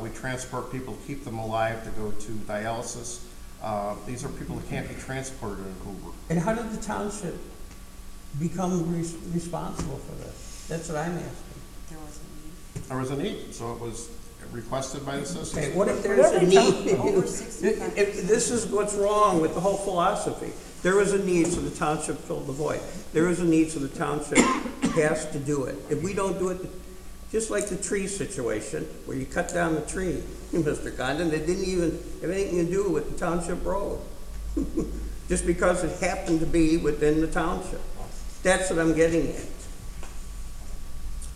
We transport people, keep them alive to go to dialysis. These are people that can't be transported in Uber. And how did the township become responsible for this? That's what I'm asking. There was a need. There was a need, so it was requested by the Okay, citizens. what if there's a need? Over 65. If this is what's wrong with the whole philosophy. There was a need, so the township filled the void. There is a need, so the township has to do it. If we don't do it, just like the tree situation, where you cut down the tree, Mr. Condon, that didn't even have anything to do with the township road. Just because it happened to be within the township. That's what I'm getting at.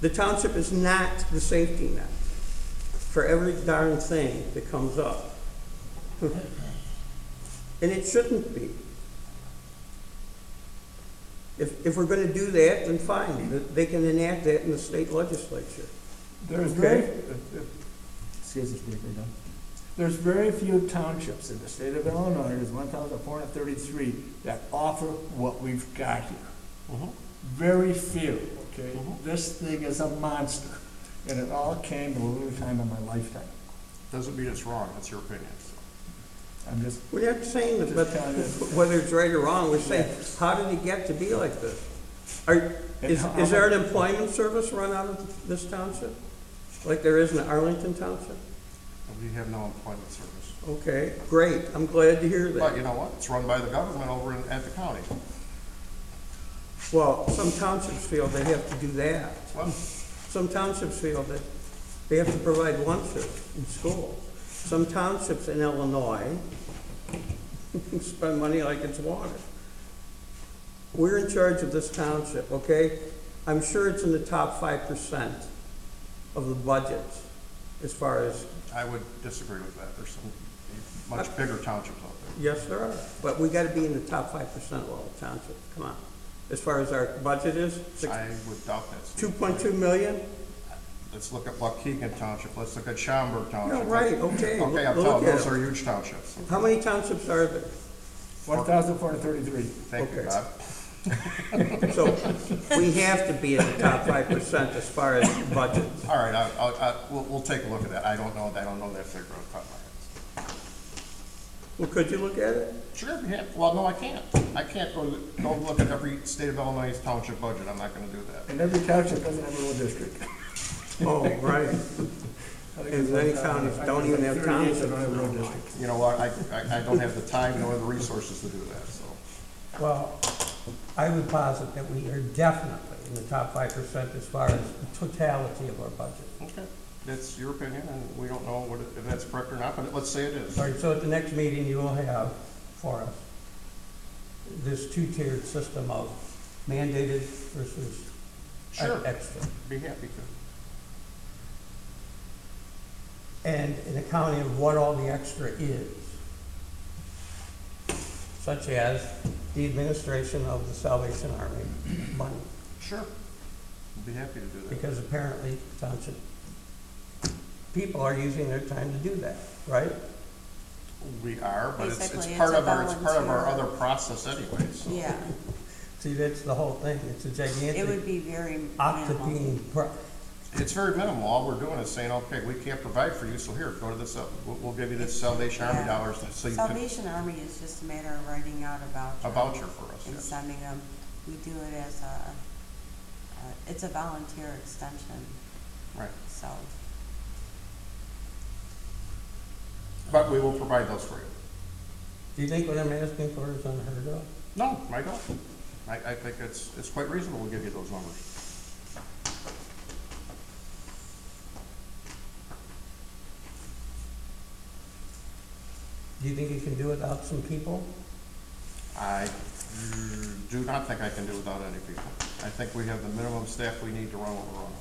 The township is not the safety net for every darn thing that comes up. And it shouldn't be. If we're gonna do that, then fine, they can enact that in the state legislature. There's Okay. excuse me, Speaker, no? There's very few townships in the state of Illinois, there's 1,433, that offer what we've got here. Mhm. Very few, okay? Mhm. This thing is a monster, and it all came at a little time in my lifetime. Doesn't mean it's wrong, that's your opinion. So. I'm just, We're not saying that, but Just kinda- whether it's right or wrong, we're saying, how did it get to be like this? And how Is there an employment service run out of this township? Like there is in Arlington Township? We have no employment service. Okay, great, I'm glad to hear But that. you know what? It's run by the government over at the county. Well, some townships feel they have to do that. Well, Some townships feel that they have to provide lunches in school. Some townships in Illinois spend money like it's water. We're in charge of this township, okay? I'm sure it's in the top 5% of the budget as far as, I would disagree with that. There's some much bigger townships out there. yes, there are. But we gotta be in the top 5% of all the townships, come on. As far as our budget is, I would doubt that. 2.2 million? Let's look at Waukegan Township, let's look at Schaumburg Township. No, right, okay. Okay, I'm look telling you, at those it. are huge townships. How many townships are there? 1,433. Thank you, Okay. Bob. So we have to be in the top 5% as far as budget. All right, we'll take a look at that. I don't know that figure off the top of my head. Well, could you look at it? Sure, yeah, well, no, I can't. I can't go look at every state of Illinois township budget, I'm not gonna do that. And every township doesn't have a road district. Oh, right. I think And it's many like, counties I don't think even it's have 38 that townships. don't have a road district. You know what, I don't have the time nor the resources to do that, so. Well, I would posit that we are definitely in the top 5% as far as the totality of our budget. Okay, that's your opinion, and we don't know if that's correct or not, but let's say it is. All right, so at the next meeting, you will have for us this two-tiered system of mandated versus Sure. extra. Be happy to. And an accounting of what all the extra is, such as the administration of the Salvation Army money, Sure. I'd be happy to do that. because apparently township people are using their time to do that, right? We are, but it's Basically, part it's a of our volunteer. other process anyway, so. Yeah, See, that's the whole thing, it's a it gigantic would be very minimal. octopine, It's very minimal. All we're doing is saying, okay, we can't provide for you, so here, go to this, we'll give you this Salvation Army Yeah. dollars so you can, Salvation Army is just a matter of writing out a voucher for us, and yes. sending them. We do it as it's a volunteer extension, Right. so. But we will provide those for you. Do you think what I'm asking for is unheard of? No, I don't. I think it's quite reasonable to give you those numbers. Do you think you can do without some people? I do not think I can do without any people. I think we have the minimum staff we need to run what we're running.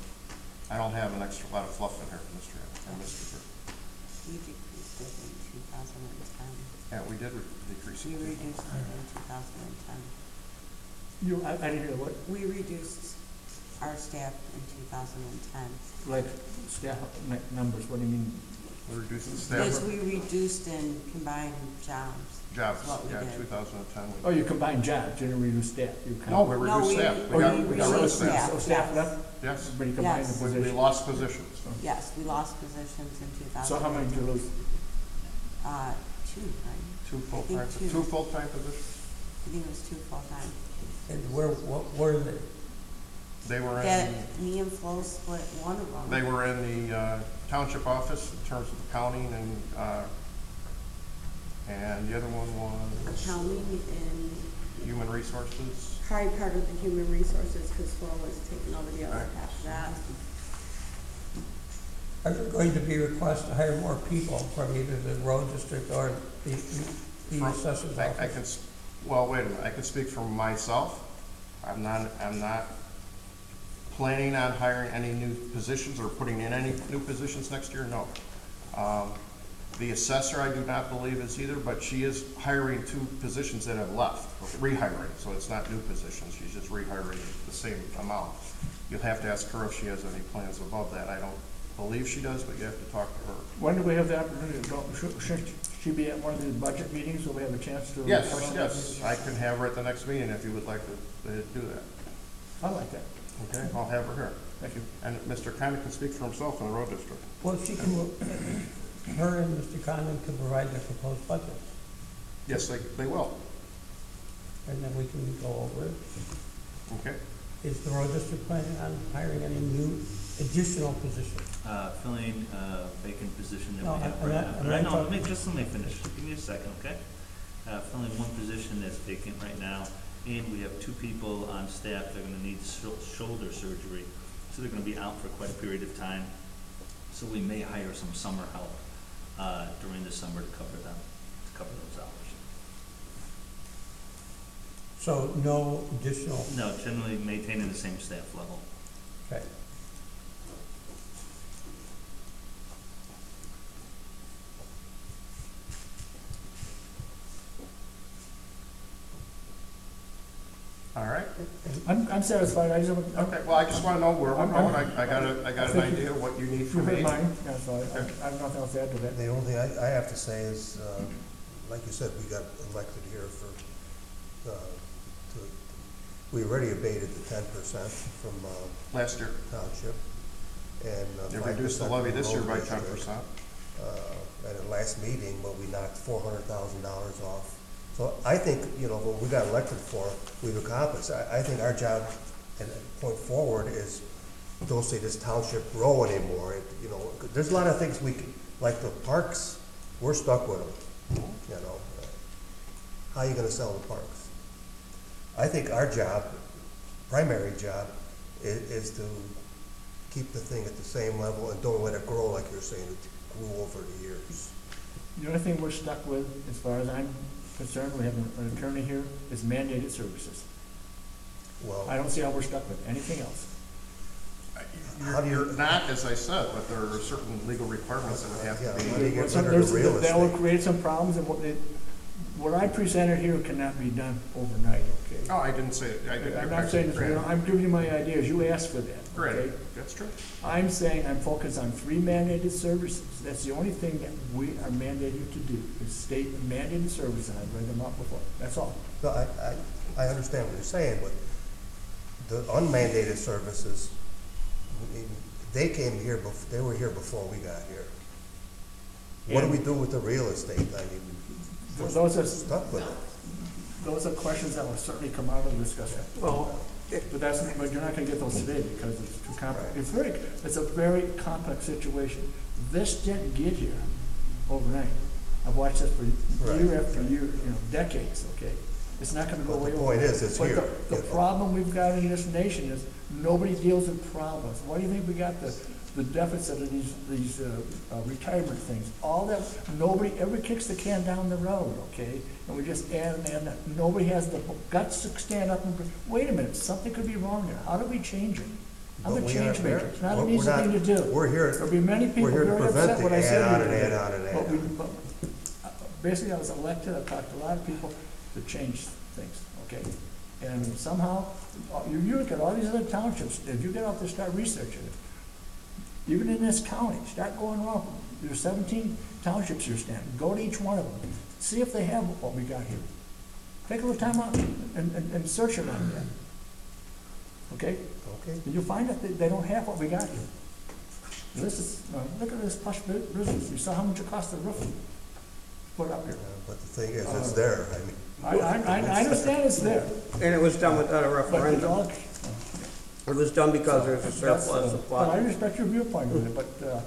I don't have an extra lot of fluff in here, Mr. Griffin. We decreased it in 2010. Yeah, we did decrease We it. reduced it in 2010. I didn't hear what, We reduced our staff in 2010. like, staff numbers, what do you mean? We reduced the Because staff we reduced in combined jobs. jobs, what we yeah, did. 2010. Oh, you combine jobs, you didn't reduce staff. You No, we No, reduced we- staff. Oh, We got you rid of reduced staff. staff. So staff yes. left, Yes, but you combined Yes. the we positions. lost positions. Yes, we lost positions in 2010. So how many did you lose? Two, right? Two I think full-time, two full-time positions. I think it was two full-time. And what were they? They were That, in, me and Flo split one of them. they were in the township office in terms of accounting and the other one was Accounting and human resources. probably part of the human resources, because Flo was taking over the other Right. half of that. Are there going to be requests to hire more people from either the road district or the From- assessor's I office? can, well, wait a minute, I can speak for myself. I'm not planning on hiring any new positions or putting in any new positions next year, no. The assessor, I do not believe is either, but she is hiring two positions that have left, rehiring, so it's not new positions, she's just rehiring the same amount. You'll have to ask her if she has any plans above that. I don't believe she does, but you have to talk to her. When do we have the opportunity to go, should she be at one of the budget meetings so we have a chance to? Yes, yes, I can have her at the next meeting if you would like to do that. I like that. Okay, I'll have her here. Thank you. And Mr. Condon can speak for himself in the road district. Well, she can, her and Mr. Condon can provide their proposed budget, Yes, they will. and then we can go over it. Okay. Is the road district planning on hiring any new additional positions? Filling vacant position that No, we have I'm right not- now. I'm But I not know, talking- just let me finish. Give me a second, okay? Filling one position that's vacant right now, and we have two people on staff that are gonna need shoulder surgery. So they're gonna be out for quite a period of time. So we may hire some summer help during the summer to cover them, to cover those hours. So no additional, No, generally maintaining the same staff level. okay. All right. I'm satisfied, I just, Okay, well, I just wanna know where we're going. I got an idea of what you need you from heard me. mine, that's all, I have nothing else to add to that. The only thing I have to say is, like you said, we got elected here for, we already abated the 10% from Last year, township, and you 5% reduced the from levy this year road by district. 10%. At the last meeting, we knocked $400,000 off. So I think, what we got elected for, we've accomplished. I think our job, and point forward, is don't say this township grow anymore. There's a lot of things like the parks, we're stuck with them, How are you gonna sell the parks? I think our job, primary job, is to keep the thing at the same level and don't let it grow like you're saying, it grew over the years. The only thing we're stuck with, as far as I'm concerned, we have an attorney here, is mandated services. Well, I don't see how we're stuck with anything else. how do you, You're not, as I said, but there are certain legal requirements that would have yeah, to how be. do you get rid of the real That will estate? create some problems, and what I presented here cannot be done overnight, okay? No, I didn't say, I didn't. I'm not saying this, I'm giving you my ideas, you asked for that, okay? Granted, that's true. I'm saying I'm focused on 3 mandated services. That's the only thing that we are mandated to do, is state mandated services, and I've read them out before, that's all. No, I understand what you're saying, but the unmandated services, they came here, they were here before we got here. What do we do with the real estate? I mean, we're Those are, stuck with it. those are questions that will certainly come out of the discussion. Well, But you're not gonna get those today because it's too complex. It's a very complex situation. This didn't get here overnight. I've watched this for year after year, decades, okay? It's not gonna go But away the overnight. point is, it's here. But the problem we've got in this nation is nobody deals with problems. Why do you think we got the deficit of these retirement things? All that, nobody ever kicks the can down the road, okay? And we just add and add, and nobody has the guts to stand up and, wait a minute, something could be wrong there. How do we change it? I'm a But we change aren't maker. there. It's not an We're easy not- thing to do. We're here, There'll be many people we're here to very prevent upset the what I said. add on here and today. add on and add But on. basically, I was elected, I talked to a lot of people to change things, okay? And somehow, you look at all these other townships, if you get out there, start researching it, even in this county, start going around, there's 17 townships here, Stan, go to each one of them, see if they have what we got here. Take a little time out and search it on that, okay? Okay. And you'll find that they don't have what we got here. This is, look at this plush business, you saw how much it cost the roof to put up here. But the thing is, it's there. I mean, I understand it's there, and it was done without a but it's referendum. all, It was done because there's a surplus but I supply, respect your viewpoint with it, but,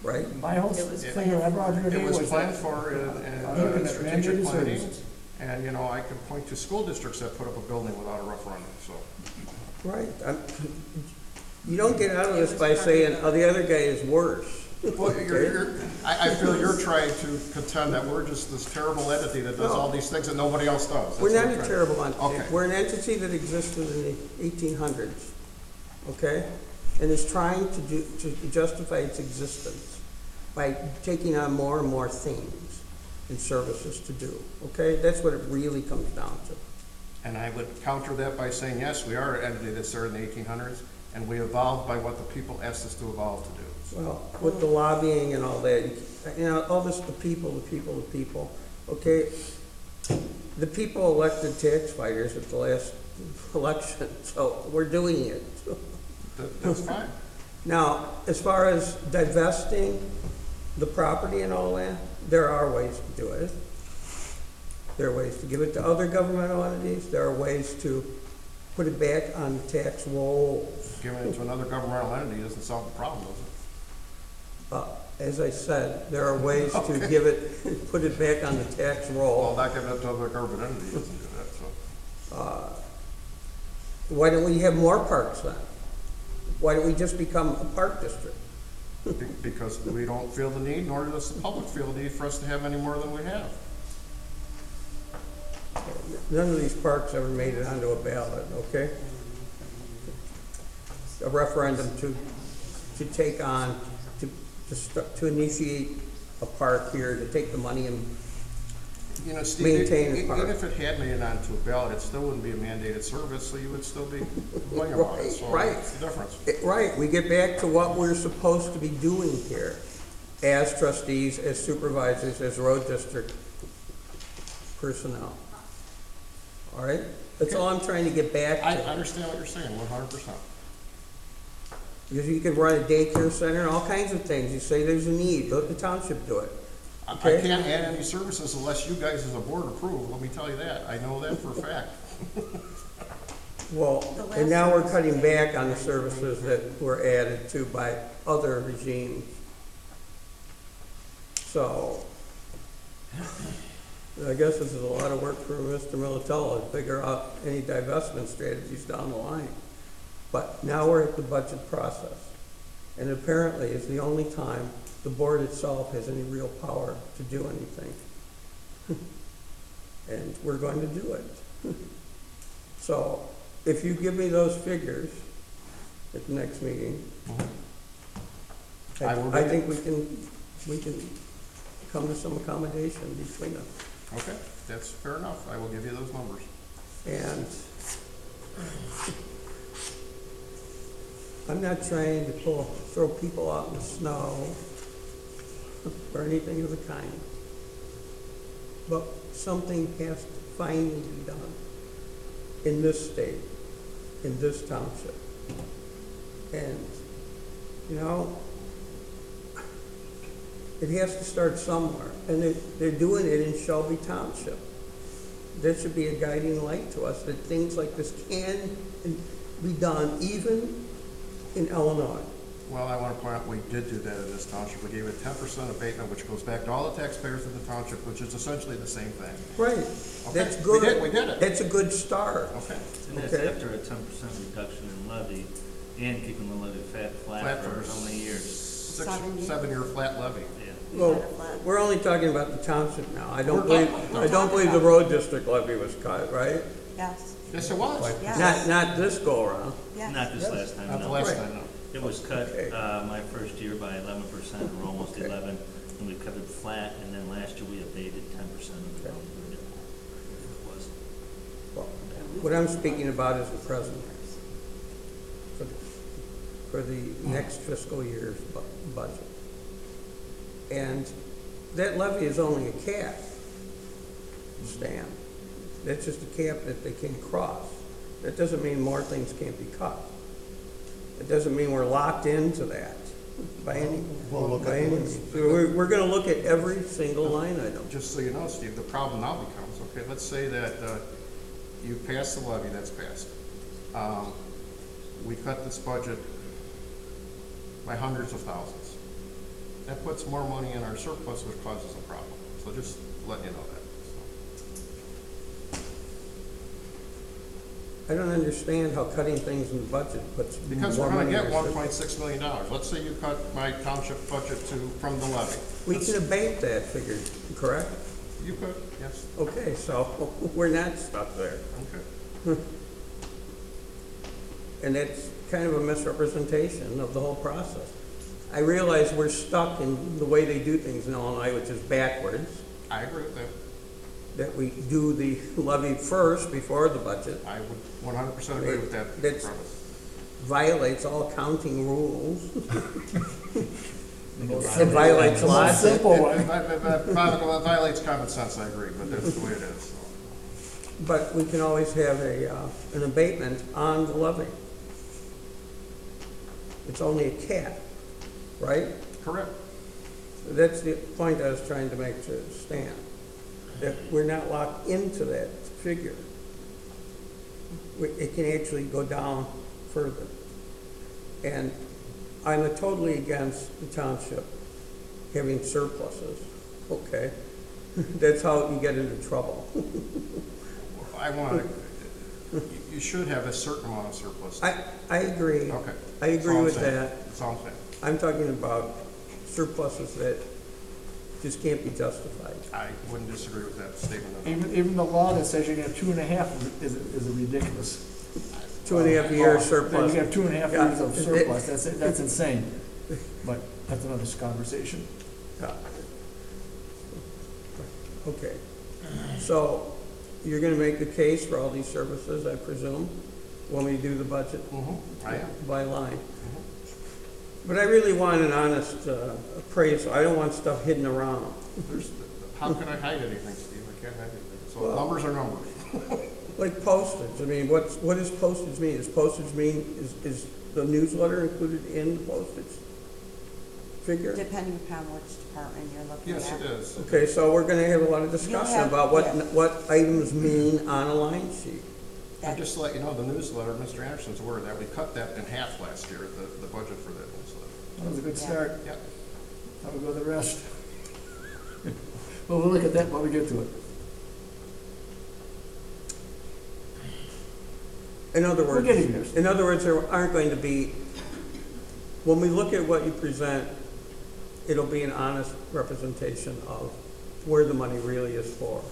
right? my whole It was thing that I brought here It today was was planned that, for I'm looking in at strategic mandated planning. services. And, I can point to school districts that put up a building without a referendum, so. Right. You don't get out of this by saying, oh, the other guy is worse. Well, I feel you're trying to contend that we're just this terrible entity that does all these things that nobody else does. That's We're what not you're a trying- terrible entity. Okay. We're an entity that existed in the 1800s, okay? And is trying to justify its existence by taking on more and more things and services to do, okay? That's what it really comes down to. And I would counter that by saying, yes, we are an entity that started in the 1800s, and we evolved by what the people asked us to evolve to do. Well, with the lobbying and all that, all this, the people, okay? The people elected tax fighters at the last election, so we're doing it. That's fine. Now, as far as divesting the property and all that, there are ways to do it. There are ways to give it to other governmental entities. There are ways to put it back on the tax rolls. Giving it to another governmental entity doesn't solve the problem, does it? As I said, there are ways to give it, put it back on the tax roll. Well, not giving it to other government entities doesn't do that, so. Why don't we have more parks then? Why don't we just become a park district? Because we don't feel the need, nor does the public feel the need for us to have any more than we have. None of these parks ever made it onto a ballot, okay? A referendum to take on, to initiate a park here, to take the money and You know, Steve, maintain the park. even if it had made it onto a ballot, it still wouldn't be a mandated service, so you would still be going about it, so Right. what's the difference? Right, we get back to what we're supposed to be doing here as trustees, as supervisors, as road district personnel. All right? That's all I'm trying to get back I to. understand what you're saying, 100%. Because you could run a daycare center and all kinds of things. You say there's a need, let the township do it. I Okay. can't add any services unless you guys as a board approve, let me tell you that, I know that for a fact. Well, and now we're cutting back on the services that were added to by other regimes. So, I guess this is a lot of work for Mr. Militello to figure out any divestment strategies down the line. But now we're at the budget process. And apparently it's the only time the board itself has any real power to do anything. And we're going to do it. So, if you give me those figures at the next meeting, I think we can come to some accommodation between us. Okay, that's fair enough, I will give you those numbers. And I'm not trying to throw people out in the snow or anything of the kind. But something has to finally be done in this state, in this township. And, you know, it has to start somewhere. And they're doing it in Shelby Township. That should be a guiding light to us, that things like this can be done even in Illinois. Well, I want to point out, we did do that in this township. We gave a 10% abatement, which goes back to all the taxpayers of the township, which is essentially the same thing. Right. Okay, That's good. We did it. That's a good start. Okay. And that's Okay. after a 10% reduction in levy and keeping the levy flat for how many years? 7-year flat levy. Yeah. Well, we're only talking about the township now. I don't We're believe the road district levy was cut, right? Yes, Yes, it was. yes. Not this go around. Yes. Not this last time, Not the no. last Right. time, no. It was cut, Okay. my first year by 11%, we're almost Okay. 11, and we cut it flat, and then last year we abated 10% of the Okay. road. It was. Well, what I'm speaking about is the present, for the next fiscal year's budget. And that levy is only a cap, Stan. That's just a cap that they can't cross. That doesn't mean more things can't be cut. It doesn't mean we're locked into that by any means. So we're gonna look at every single line item. Just so you know, Steve, the problem now becomes, okay, let's say that you pass the levy, that's passed. We cut this budget by hundreds of thousands. That puts more money in our surplus, which causes a problem. So just letting you know that. I don't understand how cutting things in the budget puts Because more we're gonna money in get our surplus. $1.6 million. Let's say you cut my township budget from the levy. We can abate that figure, correct? You could, yes. Okay, so we're not stuck there. Okay. And that's kind of a misrepresentation of the whole process. I realize we're stuck in the way they do things in Illinois, which is backwards, I agree with that. that we do the levy first before the budget. I would 100% agree with that That's- premise. Violates all accounting rules. It violates The most lots. simple one. That violates common sense, I agree, but that's the way it is. So. But we can always have an abatement on the levy. It's only a cap, right? Correct. That's the point I was trying to make to Stan, that we're not locked into that figure. It can actually go down further. And I'm totally against the township having surpluses, okay? That's how you get into trouble. I want to, you should have a certain amount of surplus. I agree. Okay. I That's agree all I'm with saying. that. That's all I'm saying. I'm talking about surpluses that just can't be justified. I wouldn't disagree with that statement. Even the law that says you can have 2.5 is ridiculous. 2.5 years surplus. You can have 2.5 Yeah. years of surplus, that's insane. But that's another conversation. Yeah. Okay, so you're gonna make the case for all these services, I presume, when we do the budget? I am. By line. But I really want an honest appraisal. I don't want stuff hidden around. How can I hide anything, Steve? I can't hide anything. So Well- numbers are numbers. Like postage, I mean, what does postage mean? Does postage mean, is the newsletter included in the postage figure? Depending upon which department you're looking at. Yes, it is. Okay, so we're gonna have a lot of discussion have- about yeah. what items mean on a line sheet. And just to let you know, the newsletter, Mr. Anderson's aware of that. We cut that in half last year, the budget for that newsletter. That was a good start. Yeah. How we go the rest? Well, we'll look at that when we get to it. In other We're words, getting there. there aren't going to be, when we look at what you present, it'll be an honest representation of where the money really is for.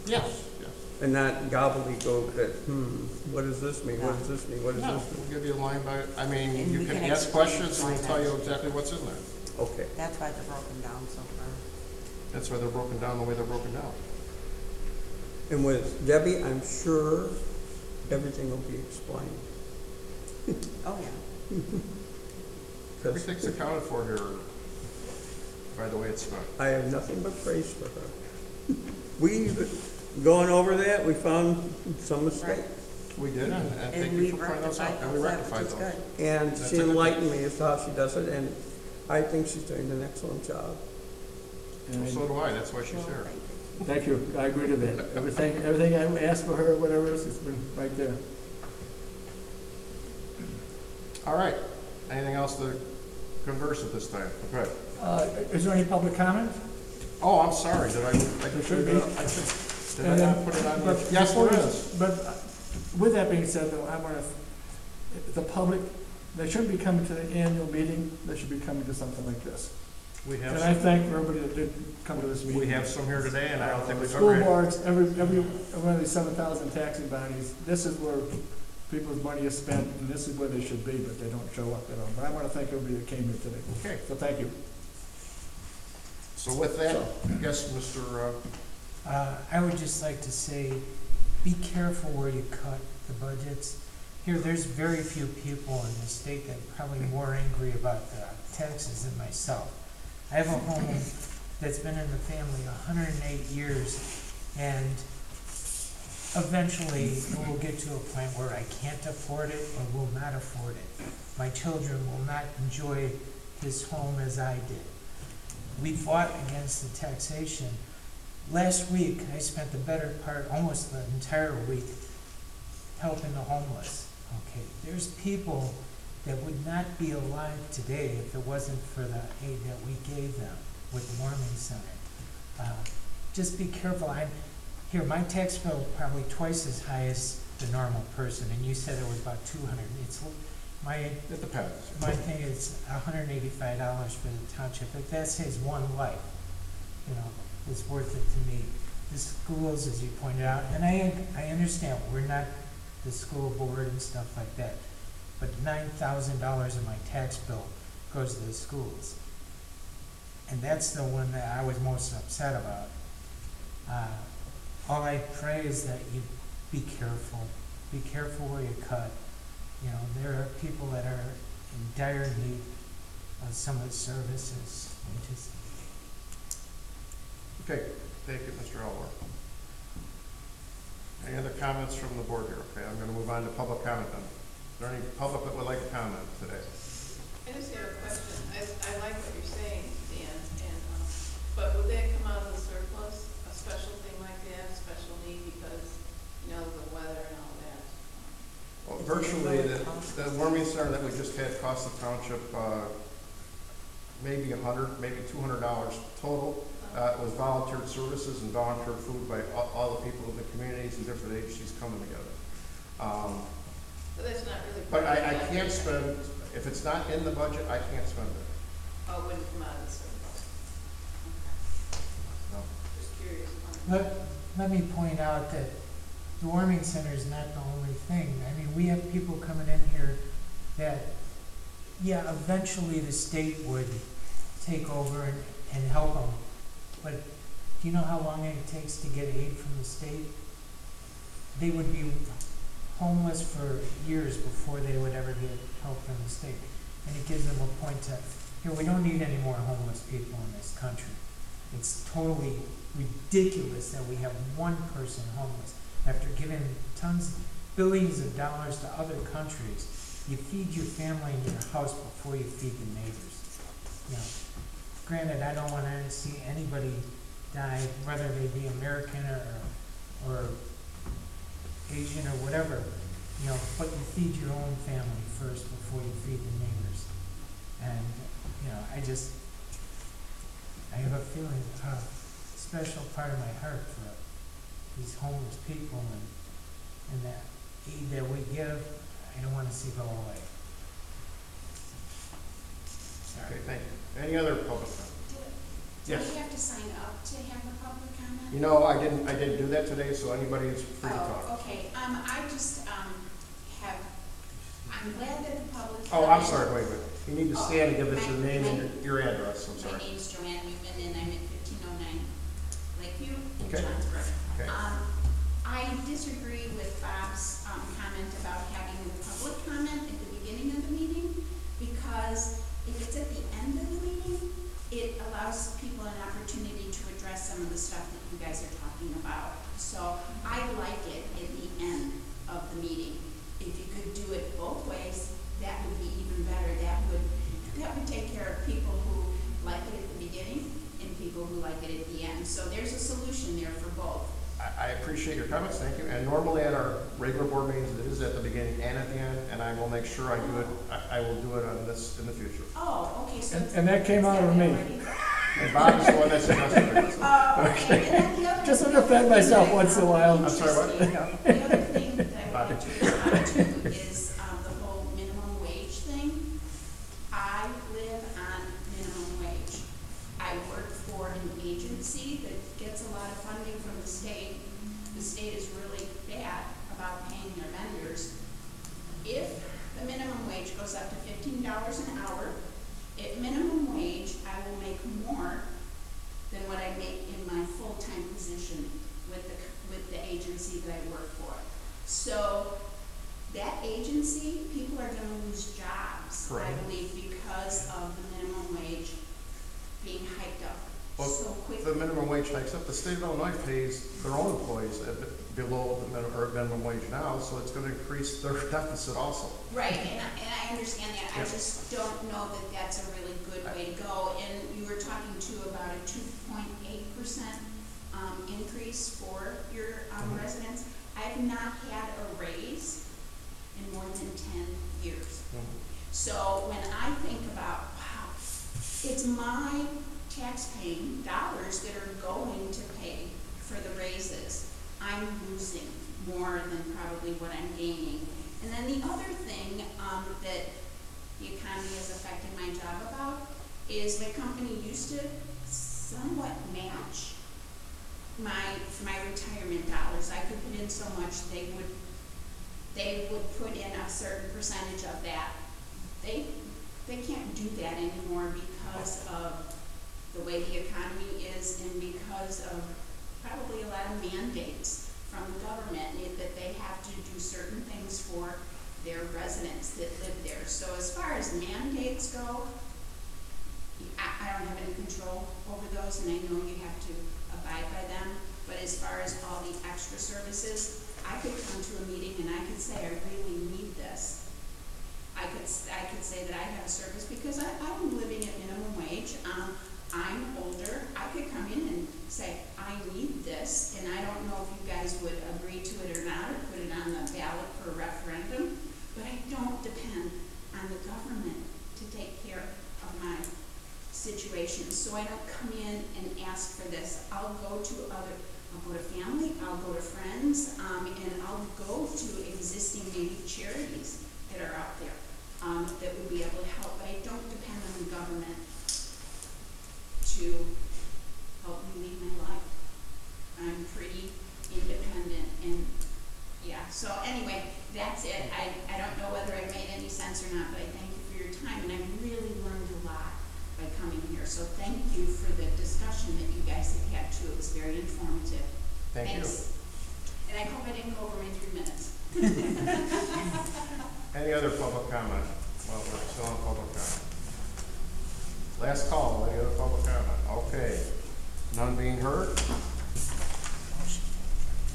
Yes, yes. And not gobbledygook that, what does this mean? What does this mean? What does No, this mean? we'll give you a line by, I mean, And you we can can ask explain questions and we'll why tell you that- exactly what's in there. Okay. That's why they're broken down so far. That's why they're broken down the way they're broken down. And with Debbie, I'm sure everything will be explained. Oh, yeah. 'Cause Everything's accounted for here by the way it's spent. I have nothing but praise for her. Going over that, we found some mistakes. We did, and thank And you we for pointing those out, rectified and we those, rectified which is those. good. And That's she a good enlightened me as to how she does it, and I think she's doing an excellent job. Well, so do I, that's why she's here. Thank you, I agree to that. Everything I asked for her, whatever it is, it's been right there. All right, anything else to converse at this time? Okay. Is there any public comment? Oh, I'm sorry, did I There should be. did I not put it on? But Yes, before there you- is. But with that being said, though, I want to, the public, they shouldn't be coming to the annual meeting, they should be coming to something like this. We And have, I thank everybody that did come to this meeting. we have some here today, and I don't think we've School ever had. boards, every one of these 7,000 taxi bodies, this is where people's money is spent, and this is where they should be, but they don't show up at all. But I want to thank everybody that came here today. Okay, So thank you. so with that, I guess, Mr. I would just like to say, be careful where you cut the budgets. Here, there's very few people in the state that are probably more angry about the taxes than myself. I have a home that's been in the family 108 years, and eventually it will get to a point where I can't afford it or will not afford it. My children will not enjoy this home as I did. We fought against the taxation. Last week, I spent the better part, almost the entire week, helping the homeless. Okay, there's people that would not be alive today if it wasn't for the aid that we gave them with the Warming Center. Just be careful. My tax bill is probably twice as high as the normal person, and you said it was about 200. It depends. My thing is $185 for the township. If that saves one life, it's worth it to me. The schools, as you pointed out, and I understand we're not the school board and stuff like that, but $9,000 of my tax bill goes to the schools. And that's the one that I was most upset about. All I pray is that you be careful. Be careful where you cut. There are people that are in dire need of some of the services. Okay, thank you, Mr. Elmore. Any other comments from the board here? Okay, I'm gonna move on to public comment then. Is there any public that would like to comment today? I just have a question. I like what you're saying, Dan, but would that come out of the surplus, a special thing like that, special need because, the weather and all that? Well, virtually, the warming center that we just had cost the township, maybe $100, maybe $200 total. It was volunteered services and volunteer food by all the people in the communities and different agencies coming together. But that's not really. But I can't spend, If it's not in the budget, I can't spend it. Oh, it wouldn't come out of the surplus. No. Okay, just curious. Let me point out that the warming center is not the only thing. I mean, we have people coming in here that, yeah, eventually the state would take over and help them. But do you know how long it takes to get aid from the state? They would be homeless for years before they would ever get help from the state. And it gives them a point to, here, we don't need any more homeless people in this country. It's totally ridiculous that we have one person homeless. After giving billions of dollars to other countries, you feed your family in your house before you feed the neighbors. You know, granted, I don't want to see anybody die, whether they be American or Asian or whatever, you know, but you feed your own family first before you feed the neighbors. And, you know, I have a feeling, a special part of my heart for these homeless people and that aid that we give, I don't want to see go away. Okay, thank you. Any other public comment? Do Yes. we have to sign up to have a public comment? You know, I didn't do that today, so anybody is free to talk. Oh, okay, I just, I'm glad that the public. Oh, I'm sorry, wait. You need to stand and give us your name and your address, I'm My sorry. name's Joanne Newman, and I'm at 1509 Lakeview in Okay. Johnsburg. Okay. I disagree with Bob's comment about having the public comment at the beginning of the meeting, because if it's at the end of the meeting, it allows people an opportunity to address some of the stuff that you guys are talking about. So I like it at the end of the meeting. If you could do it both ways, that would be even better. That would take care of people who like it at the beginning and people who like it at the end. So there's a solution there for both. I appreciate your comments, thank you. And normally at our regular board meetings, it is at the beginning and at the end, and I will make sure I do it, I will do it on this in the future. Oh, okay, so. And that came out of me. And Bob is the one that suggested it. Oh, okay. And then the other Just to thing- defend myself once in a while. I'm sorry, what? The other thing that I wanted to respond to is the whole minimum wage thing. I live on minimum wage. I work for an agency that gets a lot of funding from the state. The state is really bad about paying their vendors. If the minimum wage goes up to $15 an hour, at minimum wage, I will make more than what I make in my full-time position with the agency that I work for. So that agency, people are gonna lose jobs, I Correct. believe, because of the minimum wage being hiked up Well, so quickly. the minimum wage hikes up, the state of Illinois pays their own employees below the minimum wage now, so it's gonna increase their deficit also. Right, and I understand that, I Yes. just don't know that that's a really good way to go. And you were talking too about a 2.8% increase for your residents. I have not had a raise in more than 10 years. So when I think about, wow, it's my tax-paying dollars that are going to pay for the raises. I'm losing more than probably what I'm gaining. And then the other thing that the economy has affected my job about is my company used to somewhat match my retirement dollars. I could put in so much, they would put in a certain percentage of that. They can't do that anymore because of the way the economy is and because of probably a lot of mandates from the government that they have to do certain things for their residents that live there. So as far as mandates go, I don't have any control over those, and I know you have to abide by them. But as far as all the extra services, I could come to a meeting and I could say, I really need this. I could say that I have a service because I'm living at minimum wage. I'm older. I could come in and say, I need this, and I don't know if you guys would agree to it or not, or put it on the ballot for a referendum, but I don't depend on the government to take care of my situation. So I don't come in and ask for this. I'll go to family, I'll go to friends, and I'll go to existing maybe charities that are out there that would be a anyway, that's it. I don't know whether I made any sense or not, but I thank you for your time, and I really learned a lot by coming here. So thank you for the discussion that you guys have had too. It was very informative. Thanks. And I hope I didn't go over my 3 minutes. Any other public comment? Well, we're still on public comment. Last call, any other public comment? Okay. None being heard?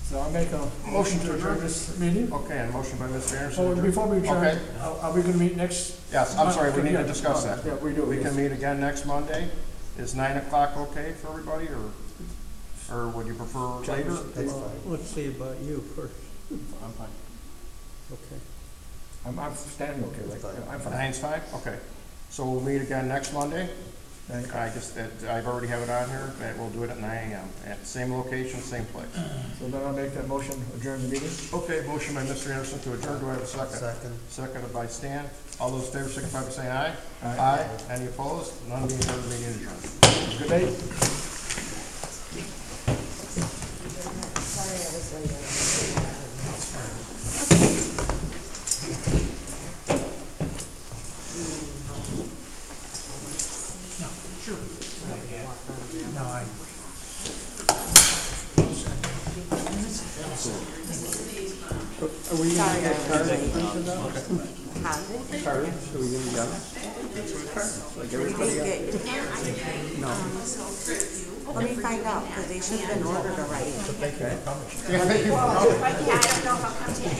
So I'll make a motion to adjourn this meeting. Okay, and motion by Mr. Anderson. Oh, before we adjourn, Okay. are we gonna meet next? Yes, I'm sorry, we need to Yeah. discuss that. Yeah, we do. We yes. can meet again next Monday. Is 9 o'clock okay for everybody, or would you prefer later? That's fine. Let's see about you first. I'm fine. Okay. I'm standing okay, right? Fine. Yeah, I'm fine. 9's fine? Okay. So we'll meet again next Monday. Thank you. I just, I've already have it on here, and we'll do it at 9 a.m. at same location, same place. So then I'll make that motion, adjourn the meeting. Okay, motion by Mr. Anderson to adjourn. Do I have a second? Second. Seconded by Stan. All those in favor signify by saying aye. Aye. Any opposed? None being heard, meeting adjourned. Good night. Sorry, I was late. No, I, Are we gonna get cards printed out? Huh? Cards, are we gonna get them? Like everybody got? No. Let me find out, because they should have been ordered already. Okay.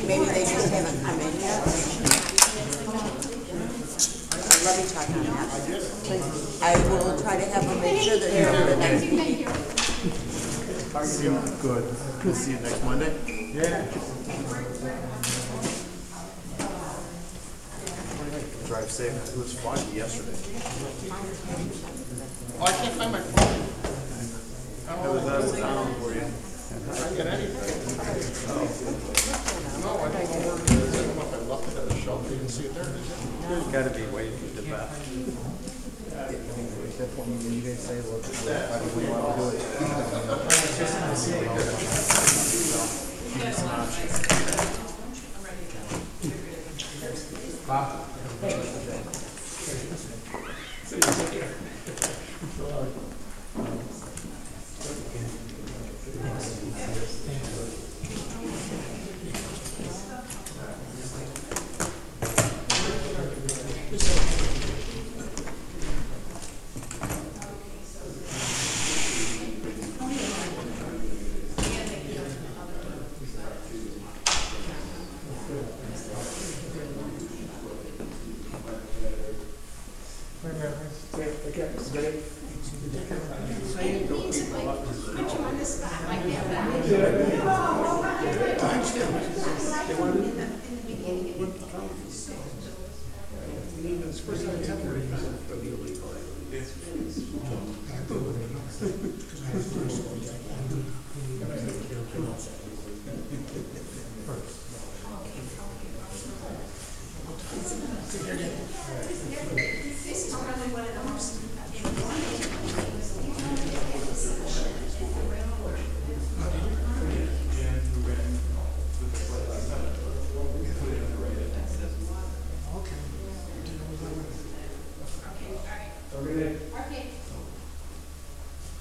Maybe they just haven't come in yet. Let me check on that. I will try to have them make sure they're here for the next meeting. How you doing? Good. We'll see you next Monday. Yeah. Drive safe. It was foggy yesterday. Oh, I can't find my phone. I was out of town for you. I don't get anything. No, I don't know where it is. I don't know if I left it at the shelf. You didn't see it there, did you? There's gotta be ways to get that. That's when you guys say, well, how do we want to do it? This is probably one of the most important Okay.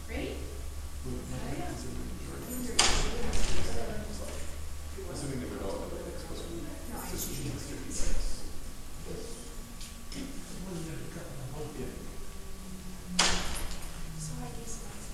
Ready? So I guess that's